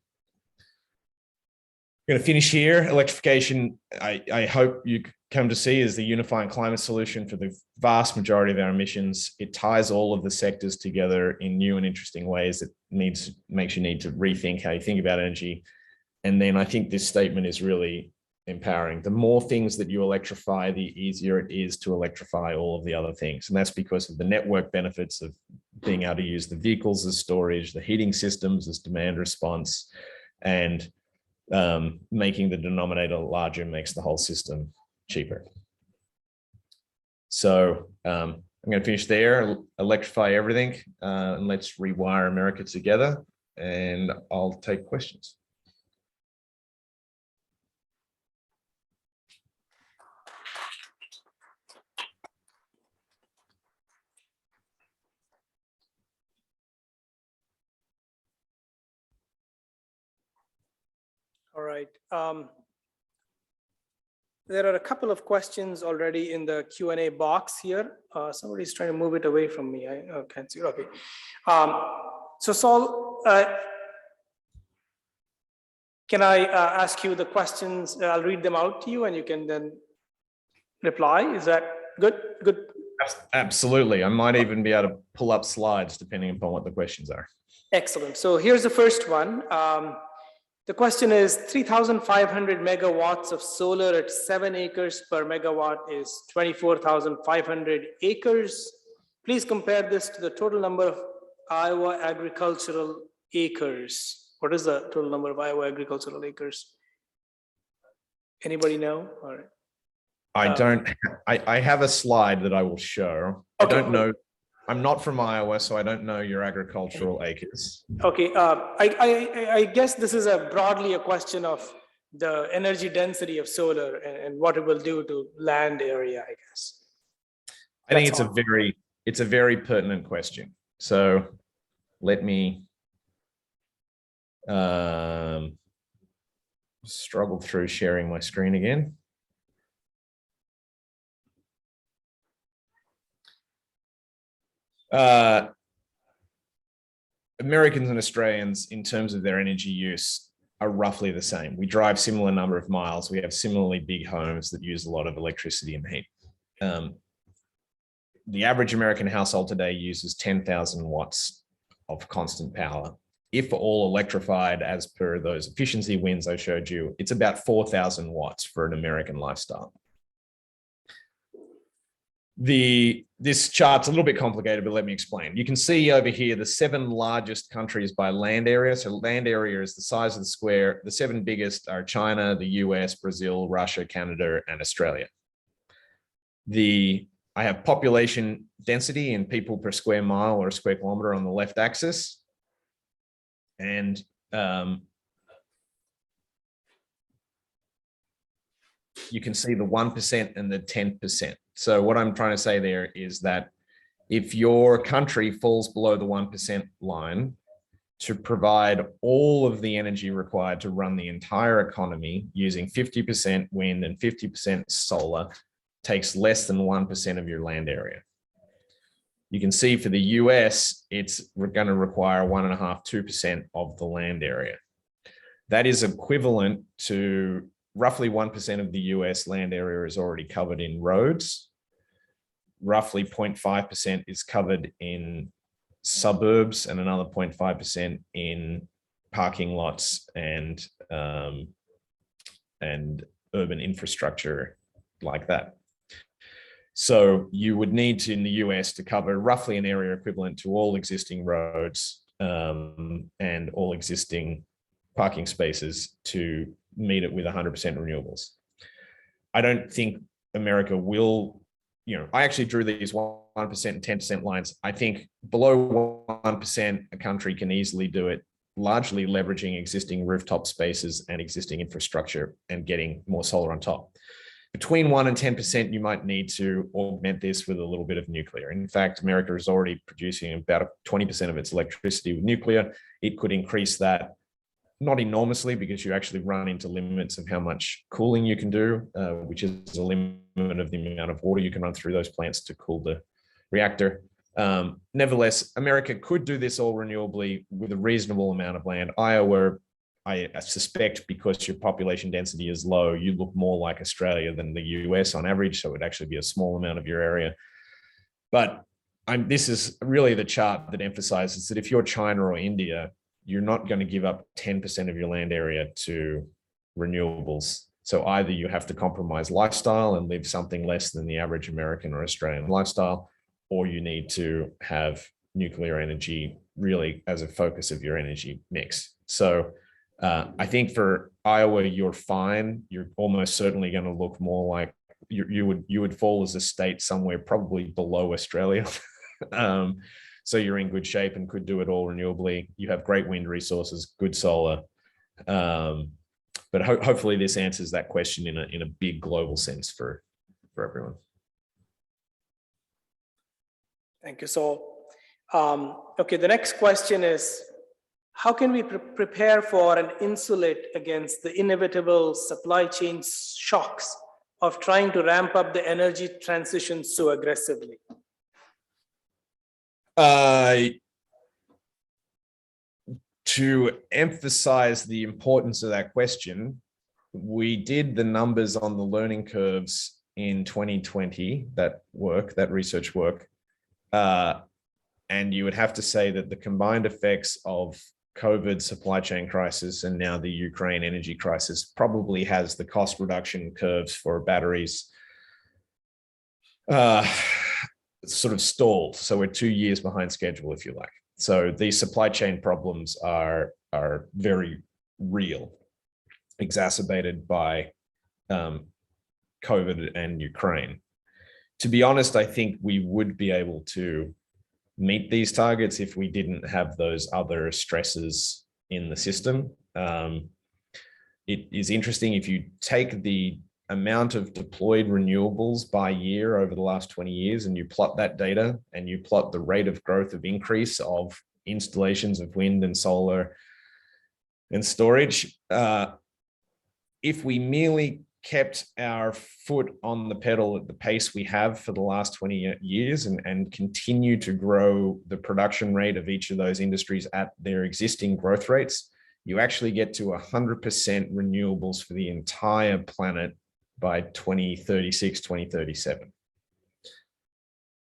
I'm going to finish here. Electrification, I hope you come to see is the unifying climate solution for the vast majority of our emissions. It ties all of the sectors together in new and interesting ways that makes you need to rethink how you think about energy. And then I think this statement is really empowering. The more things that you electrify, the easier it is to electrify all of the other things. And that's because of the network benefits of being able to use the vehicles as storage, the heating systems as demand response, and making the denominator larger makes the whole system cheaper. So I'm going to finish there, electrify everything, and let's rewire America together. And I'll take questions. All right. There are a couple of questions already in the Q&A box here. Somebody's trying to move it away from me. I can't see it. Okay. So Saul, can I ask you the questions? I'll read them out to you and you can then reply. Is that good? Good. Absolutely. I might even be able to pull up slides depending upon what the questions are. Excellent. So here's the first one. The question is 3,500 megawatts of solar at 7 acres per megawatt is 24,500 acres. Please compare this to the total number of Iowa agricultural acres. What is the total number of Iowa agricultural acres? Anybody know? All right. I don't, I have a slide that I will show. Okay. I don't know. I'm not from Iowa, so I don't know your agricultural acres. Okay, I guess this is broadly a question of the energy density of solar and what it will do to land area, I guess. I think it's a very pertinent question. So let me struggle through sharing my screen again. Americans and Australians, in terms of their energy use, are roughly the same. We drive similar number of miles. We have similarly big homes that use a lot of electricity and heat. The average American household today uses 10,000 watts of constant power. If all electrified as per those efficiency wins I showed you, it's about 4,000 watts for an American lifestyle. This chart's a little bit complicated, but let me explain. You can see over here the 7 largest countries by land area. So land area is the size of the square. The 7 biggest are China, the US, Brazil, Russia, Canada, and Australia. I have population density in people per square mile or square kilometer on the left axis. And you can see the 1% and the 10%. So what I'm trying to say there is that if your country falls below the 1% line to provide all of the energy required to run the entire economy using 50% wind and 50% solar, takes less than 1% of your land area. You can see for the US, it's going to require 1.5%, 2% of the land area. That is equivalent to roughly 1% of the US land area is already covered in roads. Roughly 0.5% is covered in suburbs and another 0.5% in parking lots and urban infrastructure like that. So you would need to, in the US, to cover roughly an area equivalent to all existing roads and all existing parking spaces to meet it with 100% renewables. I don't think America will, I actually drew these 1% and 10% lines. I think below 1%, a country can easily do it, largely leveraging existing rooftop spaces and existing infrastructure and getting more solar on top. Between 1 and 10%, you might need to augment this with a little bit of nuclear. In fact, America is already producing about 20% of its electricity with nuclear. It could increase that, not enormously, because you actually run into limits of how much cooling you can do, which is a limit of the amount of water you can run through those plants to cool the reactor. Nevertheless, America could do this all renewably with a reasonable amount of land. Iowa I suspect because your population density is low, you look more like Australia than the US on average. So it would actually be a small amount of your area. But this is really the chart that emphasizes that if you're China or India, you're not going to give up 10% of your land area to renewables. So either you have to compromise lifestyle and live something less than the average American or Australian lifestyle, or you need to have nuclear energy really as a focus of your energy mix. So I think for Iowa, you're fine. You're almost certainly going to look more like you would fall as a state somewhere probably below Australia. So you're in good shape and could do it all renewably. You have great wind resources, good solar. But hopefully this answers that question in a big global sense for everyone. Thank you, Saul. Okay, the next question is, how can we prepare for and insulate against the inevitable supply chain shocks of trying to ramp up the energy transition so aggressively? To emphasize the importance of that question, we did the numbers on the learning curves in 2020, that research work. And you would have to say that the combined effects of COVID supply chain crisis and now the Ukraine energy crisis probably has the cost reduction curves for batteries sort of stalled. So we're 2 years behind schedule, if you like. So these supply chain problems are very real, exacerbated by COVID and Ukraine. To be honest, I think we would be able to meet these targets if we didn't have those other stresses in the system. It is interesting, if you take the amount of deployed renewables by year over the last 20 years and you plot that data and you plot the rate of growth of increase of installations of wind and solar and storage, if we merely kept our foot on the pedal at the pace we have for the last 20 years and continue to grow the production rate of each of those industries at their existing growth rates, you actually get to 100% renewables for the entire planet by 2036, 2037.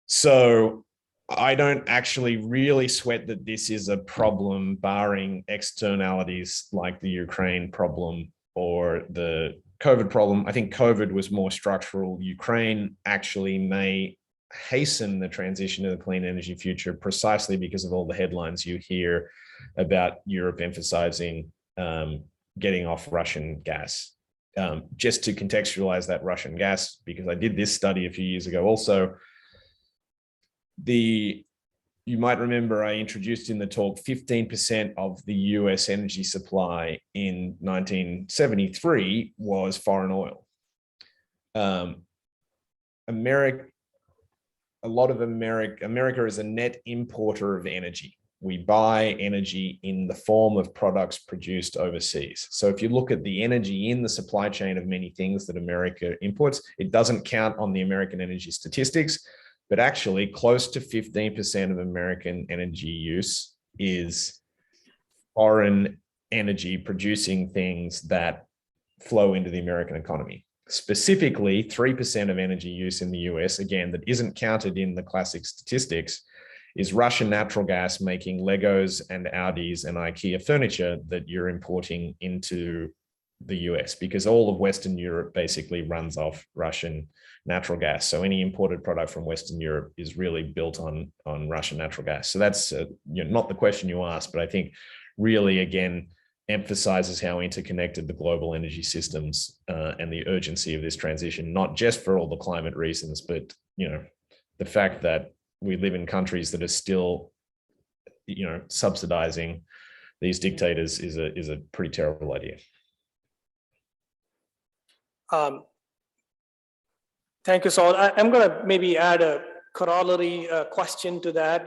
So I don't actually really sweat that this is a problem, barring externalities like the Ukraine problem or the COVID problem. I think COVID was more structural. Ukraine actually may hasten the transition to the clean energy future precisely because of all the headlines you hear about Europe emphasizing getting off Russian gas. Just to contextualize that Russian gas, because I did this study a few years ago also, you might remember I introduced in the talk 15% of the US energy supply in 1973 was foreign oil. America is a net importer of energy. We buy energy in the form of products produced overseas. So if you look at the energy in the supply chain of many things that America imports, it doesn't count on the American energy statistics, but actually close to 15% of American energy use is foreign energy producing things that flow into the American economy. Specifically, 3% of energy use in the US, again, that isn't counted in the classic statistics, is Russian natural gas making Legos and Audis and IKEA furniture that you're importing into the US, because all of Western Europe basically runs off Russian natural gas. So any imported product from Western Europe is really built on Russian natural gas. So that's not the question you asked, but I think really, again, emphasizes how interconnected the global energy systems and the urgency of this transition, not just for all the climate reasons, but the fact that we live in countries that are still, subsidizing these dictators is a pretty terrible idea. Thank you, Saul. I'm going to maybe add a corollary question to that.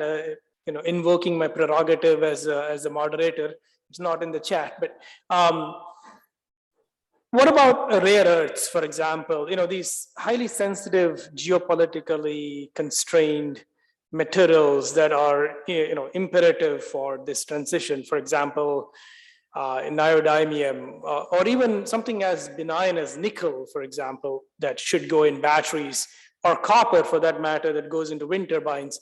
Invoking my prerogative as a moderator. It's not in the chat, but what about rare earths, for example? These highly sensitive, geopolitically constrained materials that are imperative for this transition. For example, neodymium, or even something as benign as nickel, for example, that should go in batteries, or copper for that matter, that goes into wind turbines.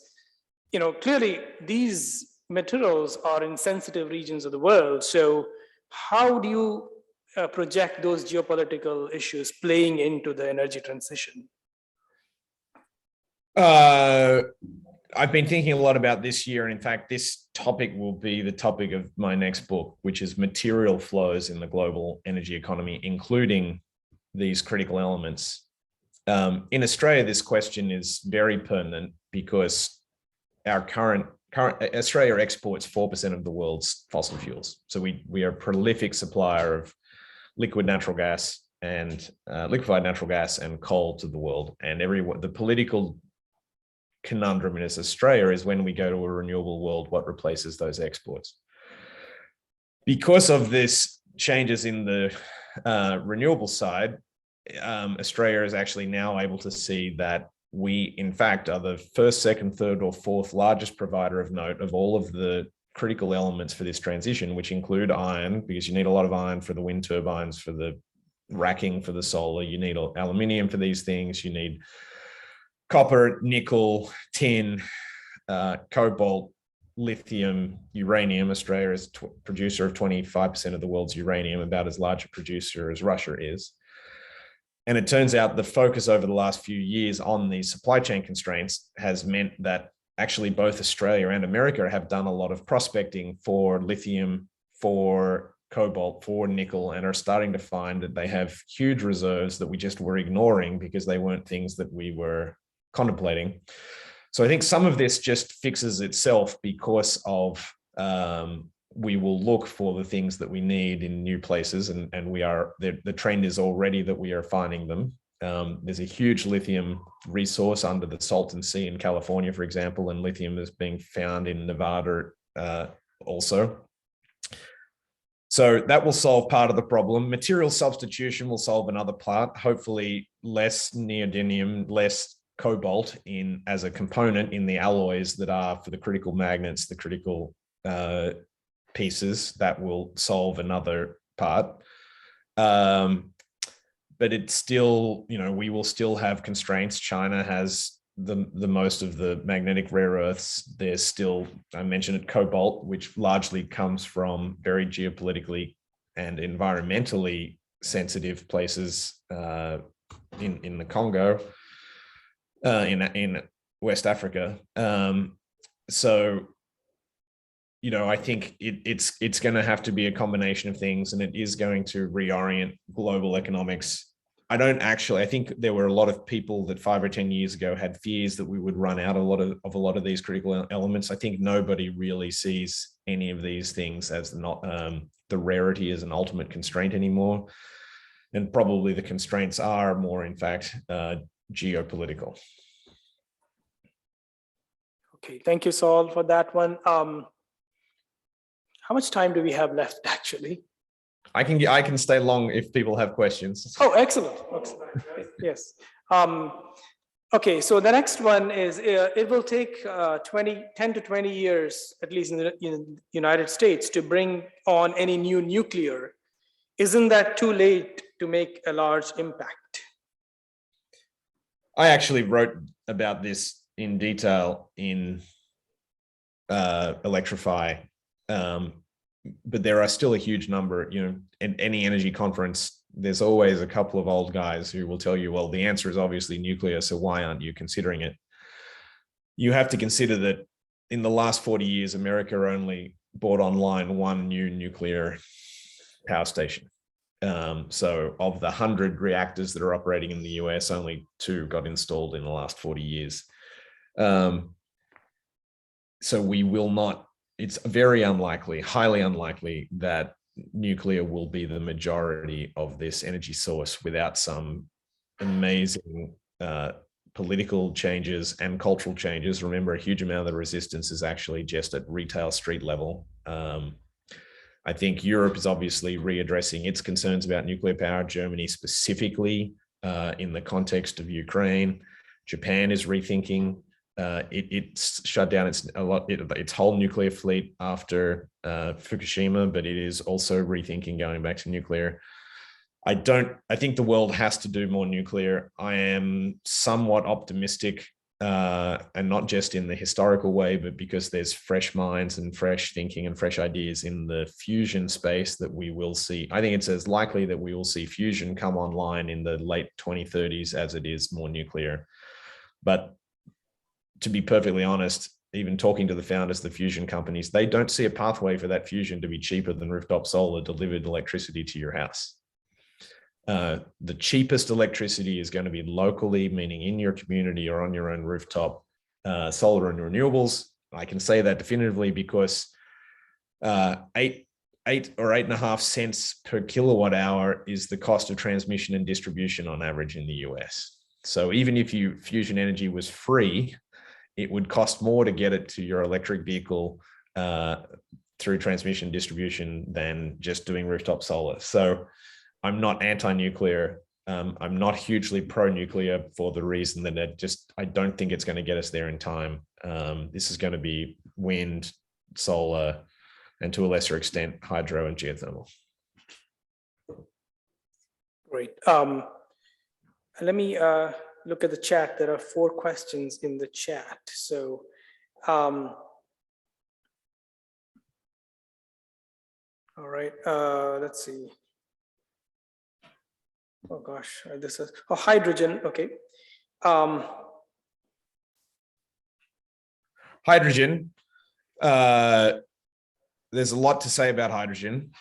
Clearly these materials are in sensitive regions of the world. So how do you project those geopolitical issues playing into the energy transition? I've been thinking a lot about this year. And in fact, this topic will be the topic of my next book, which is material flows in the global energy economy, including these critical elements. In Australia, this question is very pertinent because our current Australia exports 4% of the world's fossil fuels. So we are a prolific supplier of liquid natural gas and liquefied natural gas and coal to the world. And the political conundrum in Australia is, when we go to a renewable world, what replaces those exports? Because of this changes in the renewable side, Australia is actually now able to see that we, in fact, are the first, second, third, or fourth largest provider of note of all of the critical elements for this transition, which include iron, because you need a lot of iron for the wind turbines, for the racking, for the solar. You need aluminium for these things. You need copper, nickel, tin, cobalt, lithium, uranium. Australia is producer of 25% of the world's uranium, about as large a producer as Russia is. And it turns out the focus over the last few years on these supply chain constraints has meant that actually both Australia and America have done a lot of prospecting for lithium, for cobalt, for nickel, and are starting to find that they have huge reserves that we just were ignoring because they weren't things that we were contemplating. So I think some of this just fixes itself because of we will look for the things that we need in new places, and the trend is already that we are finding them. There's a huge lithium resource under the Salton Sea in California, for example, and lithium is being found in Nevada also. So that will solve part of the problem. Material substitution will solve another part, hopefully less neodymium, less cobalt as a component in the alloys that are for the critical magnets, the critical pieces. That will solve another part. But it's still, we will still have constraints. China has the most of the magnetic rare earths. There's still, I mentioned it, cobalt, which largely comes from very geopolitically and environmentally sensitive places in the Congo, in West Africa. So, I think it's going to have to be a combination of things, and it is going to reorient global economics. I think there were a lot of people that 5 or 10 years ago had fears that we would run out of a lot of these critical elements. I think nobody really sees any of these things as not the rarity as an ultimate constraint anymore. And probably the constraints are more, in fact, geopolitical. Okay, thank you, Saul, for that one. How much time do we have left, actually? I can stay long if people have questions. Oh, excellent. Yes. Okay, so the next one is, it will take 10 to 20 years, at least in the United States, to bring on any new nuclear. Isn't that too late to make a large impact? I actually wrote about this in detail in Electrify. But there are still a huge number, in any energy conference, there's always a couple of old guys who will tell you, well, the answer is obviously nuclear, so why aren't you considering it? You have to consider that in the last 40 years, America only brought online one new nuclear power station. So of the 100 reactors that are operating in the US, only 2 got installed in the last 40 years. So we will not, it's very unlikely, highly unlikely, that nuclear will be the majority of this energy source without some amazing political changes and cultural changes. Remember, a huge amount of the resistance is actually just at retail street level. I think Europe is obviously readdressing its concerns about nuclear power, Germany specifically in the context of Ukraine. Japan is rethinking It's shut down its whole nuclear fleet after Fukushima, but it is also rethinking going back to nuclear. I think the world has to do more nuclear. I am somewhat optimistic, and not just in the historical way, but because there's fresh minds and fresh thinking and fresh ideas in the fusion space that we will see. I think it's as likely that we will see fusion come online in the late 2030s as it is more nuclear. But to be perfectly honest, even talking to the founders of the fusion companies, they don't see a pathway for that fusion to be cheaper than rooftop solar delivered electricity to your house. The cheapest electricity is going to be locally, meaning in your community or on your own rooftop, solar and renewables. I can say that definitively because 8 or 8.5 cents per kilowatt hour is the cost of transmission and distribution on average in the US. So even if fusion energy was free, it would cost more to get it to your electric vehicle through transmission distribution than just doing rooftop solar. So I'm not anti-nuclear. I'm not hugely pro-nuclear for the reason that I don't think it's going to get us there in time. This is going to be wind, solar, and to a lesser extent, hydro and geothermal. Great. Let me look at the chat. There are 4 questions in the chat. So, all right, let's see. Oh gosh, this is hydrogen. Okay. Hydrogen. There's a lot to say about hydrogen.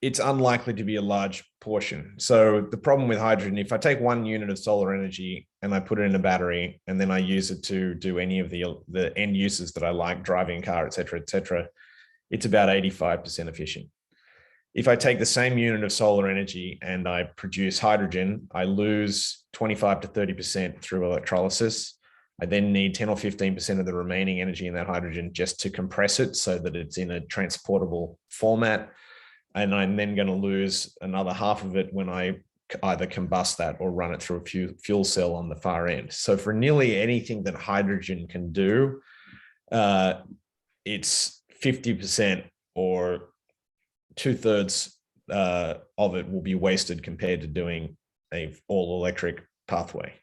It's unlikely to be a large portion. So the problem with hydrogen, if I take 1 unit of solar energy and I put it in a battery and then I use it to do any of the end uses that I like, driving a car, et cetera, it's about 85% efficient. If I take the same unit of solar energy and I produce hydrogen, I lose 25 to 30% through electrolysis. I then need 10 or 15% of the remaining energy in that hydrogen just to compress it so that it's in a transportable format. And I'm then going to lose another half of it when I either combust that or run it through a fuel cell on the far end. So for nearly anything that hydrogen can do, it's 50% or 2/3 of it will be wasted compared to doing a all electric pathway.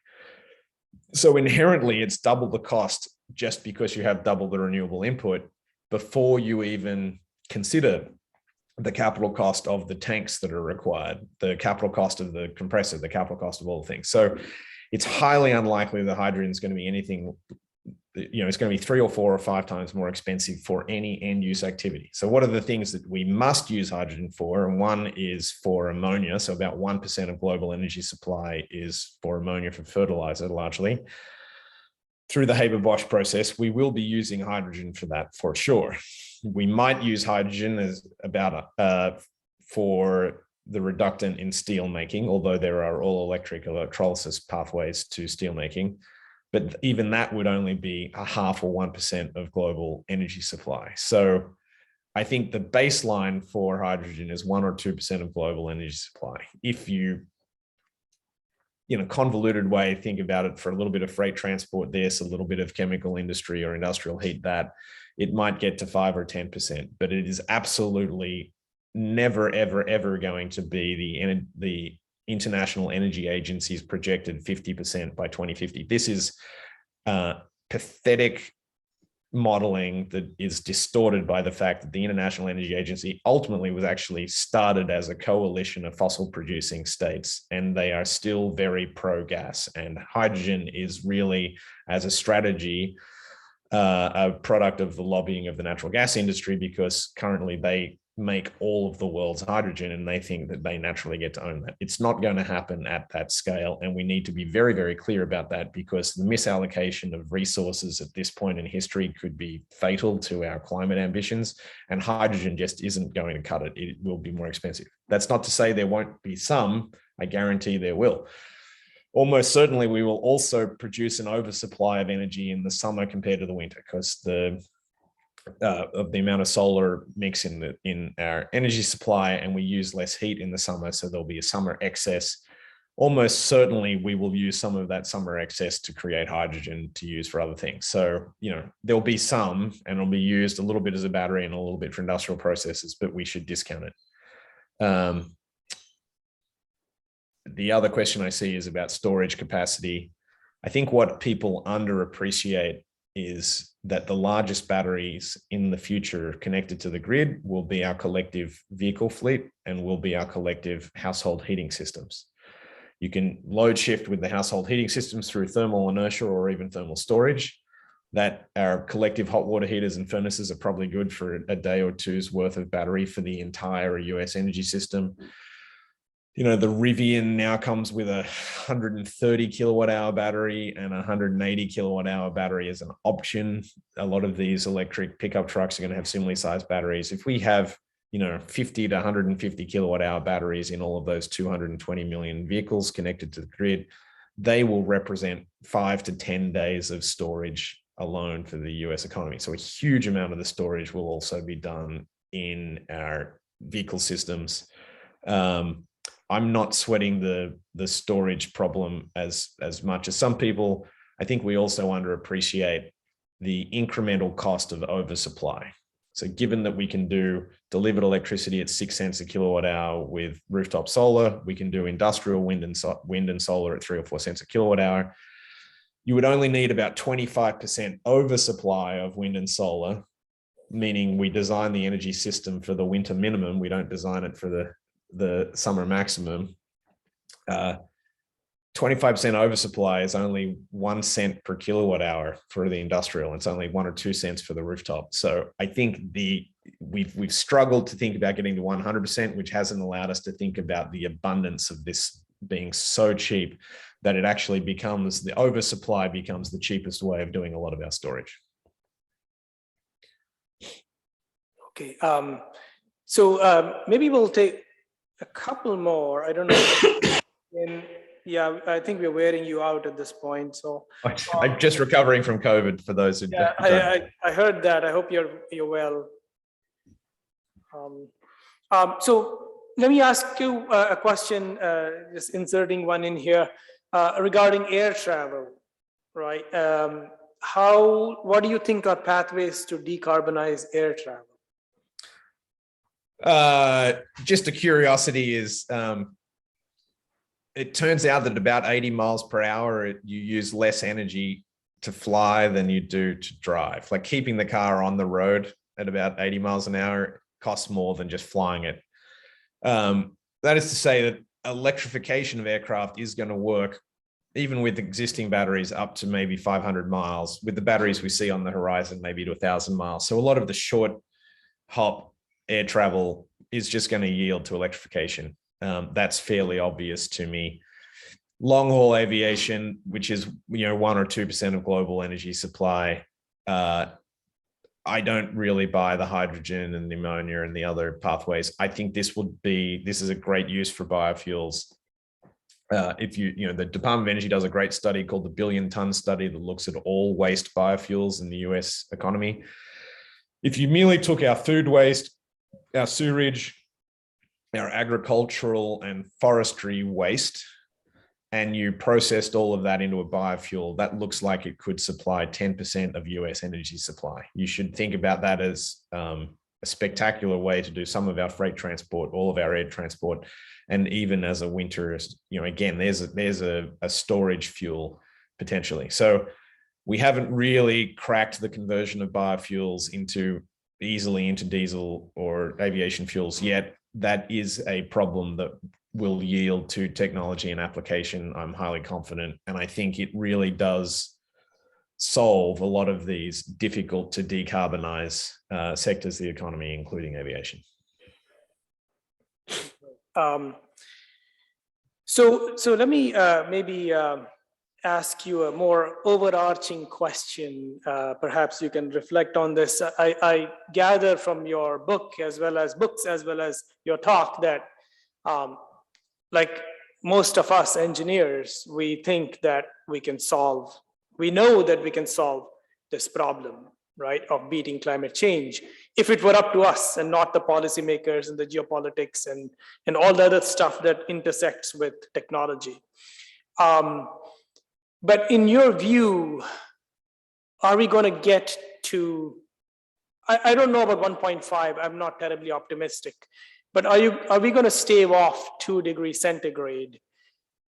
So inherently, it's double the cost just because you have double the renewable input before you even consider the capital cost of the tanks that are required, the capital cost of the compressor, the capital cost of all the things. So it's highly unlikely that hydrogen is going to be anything, it's going to be 3 or 4 or 5 times more expensive for any end use activity. So what are the things that we must use hydrogen for? And one is for ammonia. So about 1% of global energy supply is for ammonia for fertilizer, largely. Through the Haber-Bosch process, we will be using hydrogen for that for sure. We might use hydrogen as for the reductant in steel making, although there are all electric electrolysis pathways to steel making. But even that would only be 0.5 or 1% of global energy supply. So I think the baseline for hydrogen is 1 or 2% of global energy supply. If you, in a convoluted way, think about it for a little bit of freight transport this, a little bit of chemical industry or industrial heat that, it might get to 5 or 10%, but it is absolutely never, ever, ever going to be the International Energy Agency's projected 50% by 2050. This is pathetic modeling that is distorted by the fact that the International Energy Agency ultimately was actually started as a coalition of fossil producing states, and they are still very pro-gas. And hydrogen is really, as a strategy, a product of the lobbying of the natural gas industry, because currently they make all of the world's hydrogen and they think that they naturally get to own that. It's not going to happen at that scale. And we need to be very, very clear about that, because the misallocation of resources at this point in history could be fatal to our climate ambitions, and hydrogen just isn't going to cut it. It will be more expensive. That's not to say there won't be some. I guarantee there will. Almost certainly we will also produce an oversupply of energy in the summer compared to the winter, because of the amount of solar mix in our energy supply, and we use less heat in the summer, so there'll be a summer excess. almost certainly we will use some of that summer excess to create hydrogen to use for other things. So, there'll be some, and it'll be used a little bit as a battery and a little bit for industrial processes, but we should discount it. The other question I see is about storage capacity. I think what people underappreciate is that the largest batteries in the future connected to the grid will be our collective vehicle fleet and will be our collective household heating systems. You can load shift with the household heating systems through thermal inertia or even thermal storage. That our collective hot water heaters and furnaces are probably good for a day or two's worth of battery for the entire US energy system. The Rivian now comes with a 130 kilowatt hour battery and a 180 kilowatt hour battery as an option. A lot of these electric pickup trucks are going to have similarly sized batteries. If we have 50 to 150 kilowatt hour batteries in all of those 220 million vehicles connected to the grid, they will represent 5 to 10 days of storage alone for the US economy. So a huge amount of the storage will also be done in our vehicle systems. I'm not sweating the storage problem as much as some people. I think we also underappreciate the incremental cost of oversupply. So given that we can do delivered electricity at 6 cents a kilowatt hour with rooftop solar, we can do industrial wind and solar at 3 or 4 cents a kilowatt hour. You would only need about 25% oversupply of wind and solar, meaning we design the energy system for the winter minimum. We don't design it for the summer maximum. 25% oversupply is only 1 cent per kilowatt hour for the industrial. It's only 1 or 2 cents for the rooftop. So I think we've struggled to think about getting to 100%, which hasn't allowed us to think about the abundance of this being so cheap that it actually becomes, the oversupply becomes the cheapest way of doing a lot of our storage. Okay, so maybe we'll take a couple more. I don't know. Yeah, I think we're wearing you out at this point. So I'm just recovering from COVID. For those who yeah, I heard that. I hope you're well. So let me ask you a question, just inserting one in here regarding air travel, right? What do you think are pathways to decarbonize air travel? Just a curiosity is, it turns out that about 80 miles per hour, you use less energy to fly than you do to drive. Like keeping the car on the road at about 80 miles an hour costs more than just flying it. That is to say that electrification of aircraft is going to work even with existing batteries up to maybe 500 miles, with the batteries we see on the horizon, maybe to 1,000 miles. So a lot of the short hop air travel is just going to yield to electrification. That's fairly obvious to me. Long haul aviation, which is 1 or 2% of global energy supply, I don't really buy the hydrogen and the ammonia and the other pathways. I think this is a great use for biofuels. The Department of Energy does a great study called the billion-ton study that looks at all waste biofuels in the US economy. If you merely took our food waste, our sewage, our agricultural and forestry waste, and you processed all of that into a biofuel, that looks like it could supply 10% of US energy supply. You should think about that as a spectacular way to do some of our freight transport, all of our air transport, and even as a winter, again, there's a storage fuel potentially. So we haven't really cracked the conversion of biofuels easily into diesel or aviation fuels yet. That is a problem that will yield to technology and application, I'm highly confident. And I think it really does solve a lot of these difficult to decarbonize sectors of the economy, including aviation. So let me maybe ask you a more overarching question. Perhaps you can reflect on this. I gather from your book as well as your talk that like most of us engineers, we think that we know that we can solve this problem. right, of beating climate change, if it were up to us and not the policymakers and the geopolitics and all the other stuff that intersects with technology. But in your view, are we going to get to, I don't know about 1.5, I'm not terribly optimistic, but are we going to stave off 2 degrees centigrade?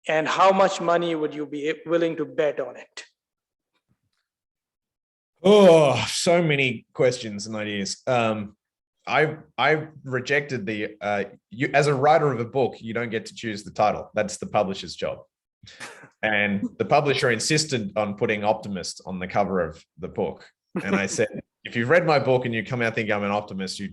And how much money would you be willing to bet on it? Oh, so many questions and ideas. I rejected the, you as a writer of a book, you don't get to choose the title. That's the publisher's job. And the publisher insisted on putting Optimist on the cover of the book. And I said, if you've read my book and you come out thinking I'm an optimist, you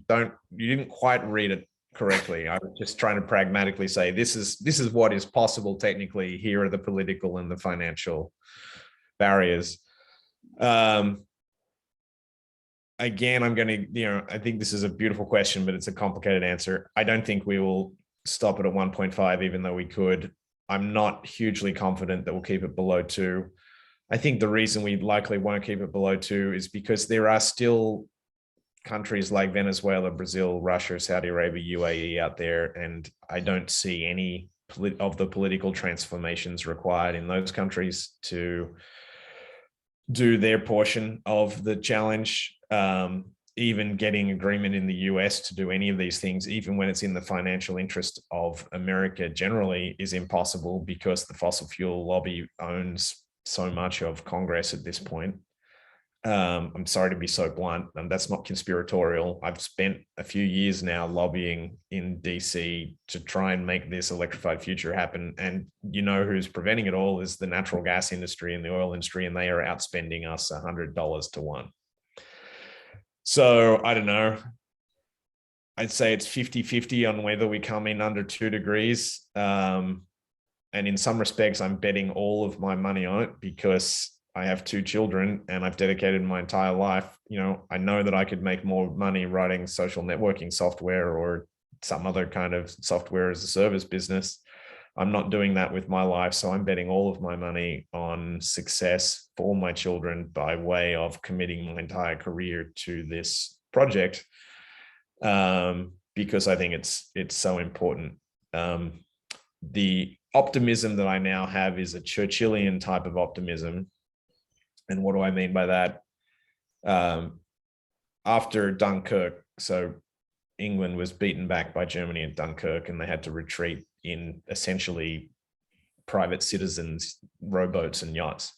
didn't quite read it correctly. I was just trying to pragmatically say, this is what is possible technically. Here are the political and the financial barriers. Again, I'm going to, I think this is a beautiful question, but it's a complicated answer. I don't think we will stop it at 1.5, even though we could. I'm not hugely confident that we'll keep it below 2. I think the reason we likely won't keep it below 2 is because there are still countries like Venezuela, Brazil, Russia, Saudi Arabia, UAE out there, and I don't see any of the political transformations required in those countries to do their portion of the challenge. Even getting agreement in the US to do any of these things, even when it's in the financial interest of America generally, is impossible because the fossil fuel lobby owns so much of Congress at this point. I'm sorry to be so blunt, and that's not conspiratorial. I've spent a few years now lobbying in DC to try and make this electrified future happen. And you know who's preventing it all is the natural gas industry and the oil industry, and they are outspending us $100 to 1. So I don't know. I'd say it's 50-50 on whether we come in under 2 degrees. And in some respects, I'm betting all of my money on it because I have 2 children and I've dedicated my entire life. I know that I could make more money writing social networking software or some other kind of software as a service business. I'm not doing that with my life. So I'm betting all of my money on success for my children by way of committing my entire career to this project, because I think it's so important. The optimism that I now have is a Churchillian type of optimism. And what do I mean by that? After Dunkirk, so England was beaten back by Germany at Dunkirk and they had to retreat in essentially private citizens' rowboats and yachts.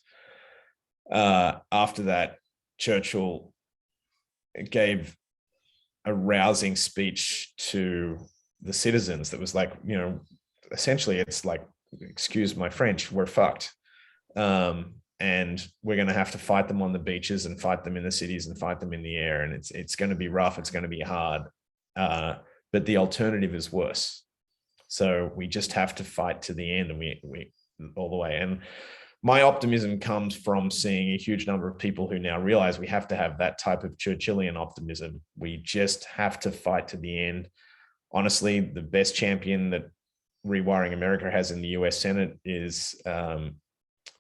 After that, Churchill gave a rousing speech to the citizens that was like, essentially it's like, excuse my French, we're fucked. And we're going to have to fight them on the beaches and fight them in the cities and fight them in the air. And it's going to be rough. It's going to be hard. But the alternative is worse. So we just have to fight to the end, and we all the way. And my optimism comes from seeing a huge number of people who now realize we have to have that type of Churchillian optimism. We just have to fight to the end. Honestly, the best champion that Rewiring America has in the US Senate is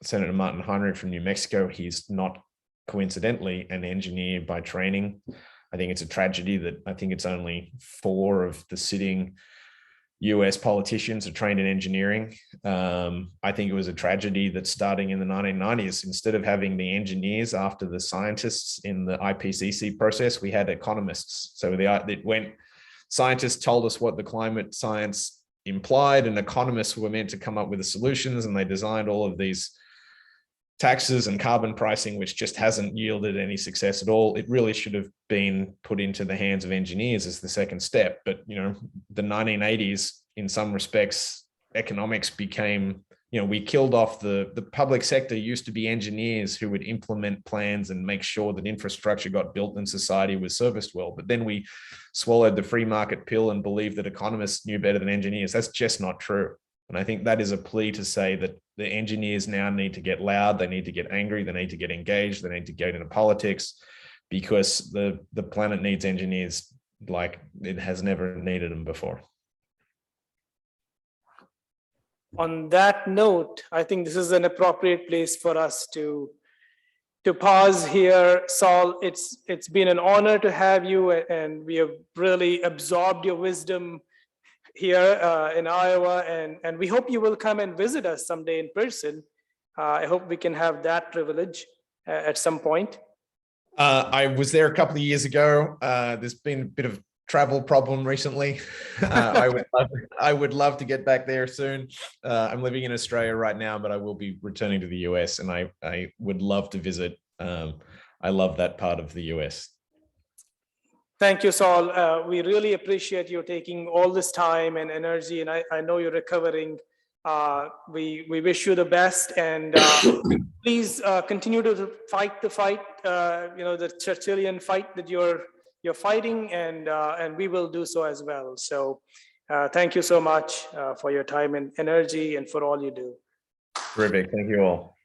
Senator Martin Heinrich from New Mexico. He's not coincidentally an engineer by training. I think it's a tragedy that I think it's only 4 of the sitting US politicians are trained in engineering. I think it was a tragedy that starting in the 1990s, instead of having the engineers after the scientists in the IPCC process, we had economists. So when scientists told us what the climate science implied, and economists were meant to come up with the solutions, and they designed all of these taxes and carbon pricing, which just hasn't yielded any success at all. It really should have been put into the hands of engineers as the second step. But, the 1980s, in some respects, economics became, we killed off the public sector. Used to be engineers who would implement plans and make sure that infrastructure got built and society was serviced well. But then we swallowed the free market pill and believed that economists knew better than engineers. That's just not true. And I think that is a plea to say that the engineers now need to get loud, they need to get angry, they need to get engaged, they need to get into politics, because the planet needs engineers like it has never needed them before. On that note, I think this is an appropriate place for us to to pause here. Saul, it's been an honor to have you, and we have really absorbed your wisdom here in Iowa, and we hope you will come and visit us someday in person. I hope we can have that privilege at some point. I was there a couple of years ago. There's been a bit of travel problem recently. I would love to get back there soon. I'm living in Australia right now, but I will be returning to the US, and I would love to visit. I love that part of the US. Thank you, Saul. We really appreciate you taking all this time and energy, and I know you're recovering. We wish you the best, and please continue to fight the fight. The Churchillian fight that you're fighting, and we will do so as well. So, thank you so much for your time and energy, and for all you do. Terrific. Thank you all.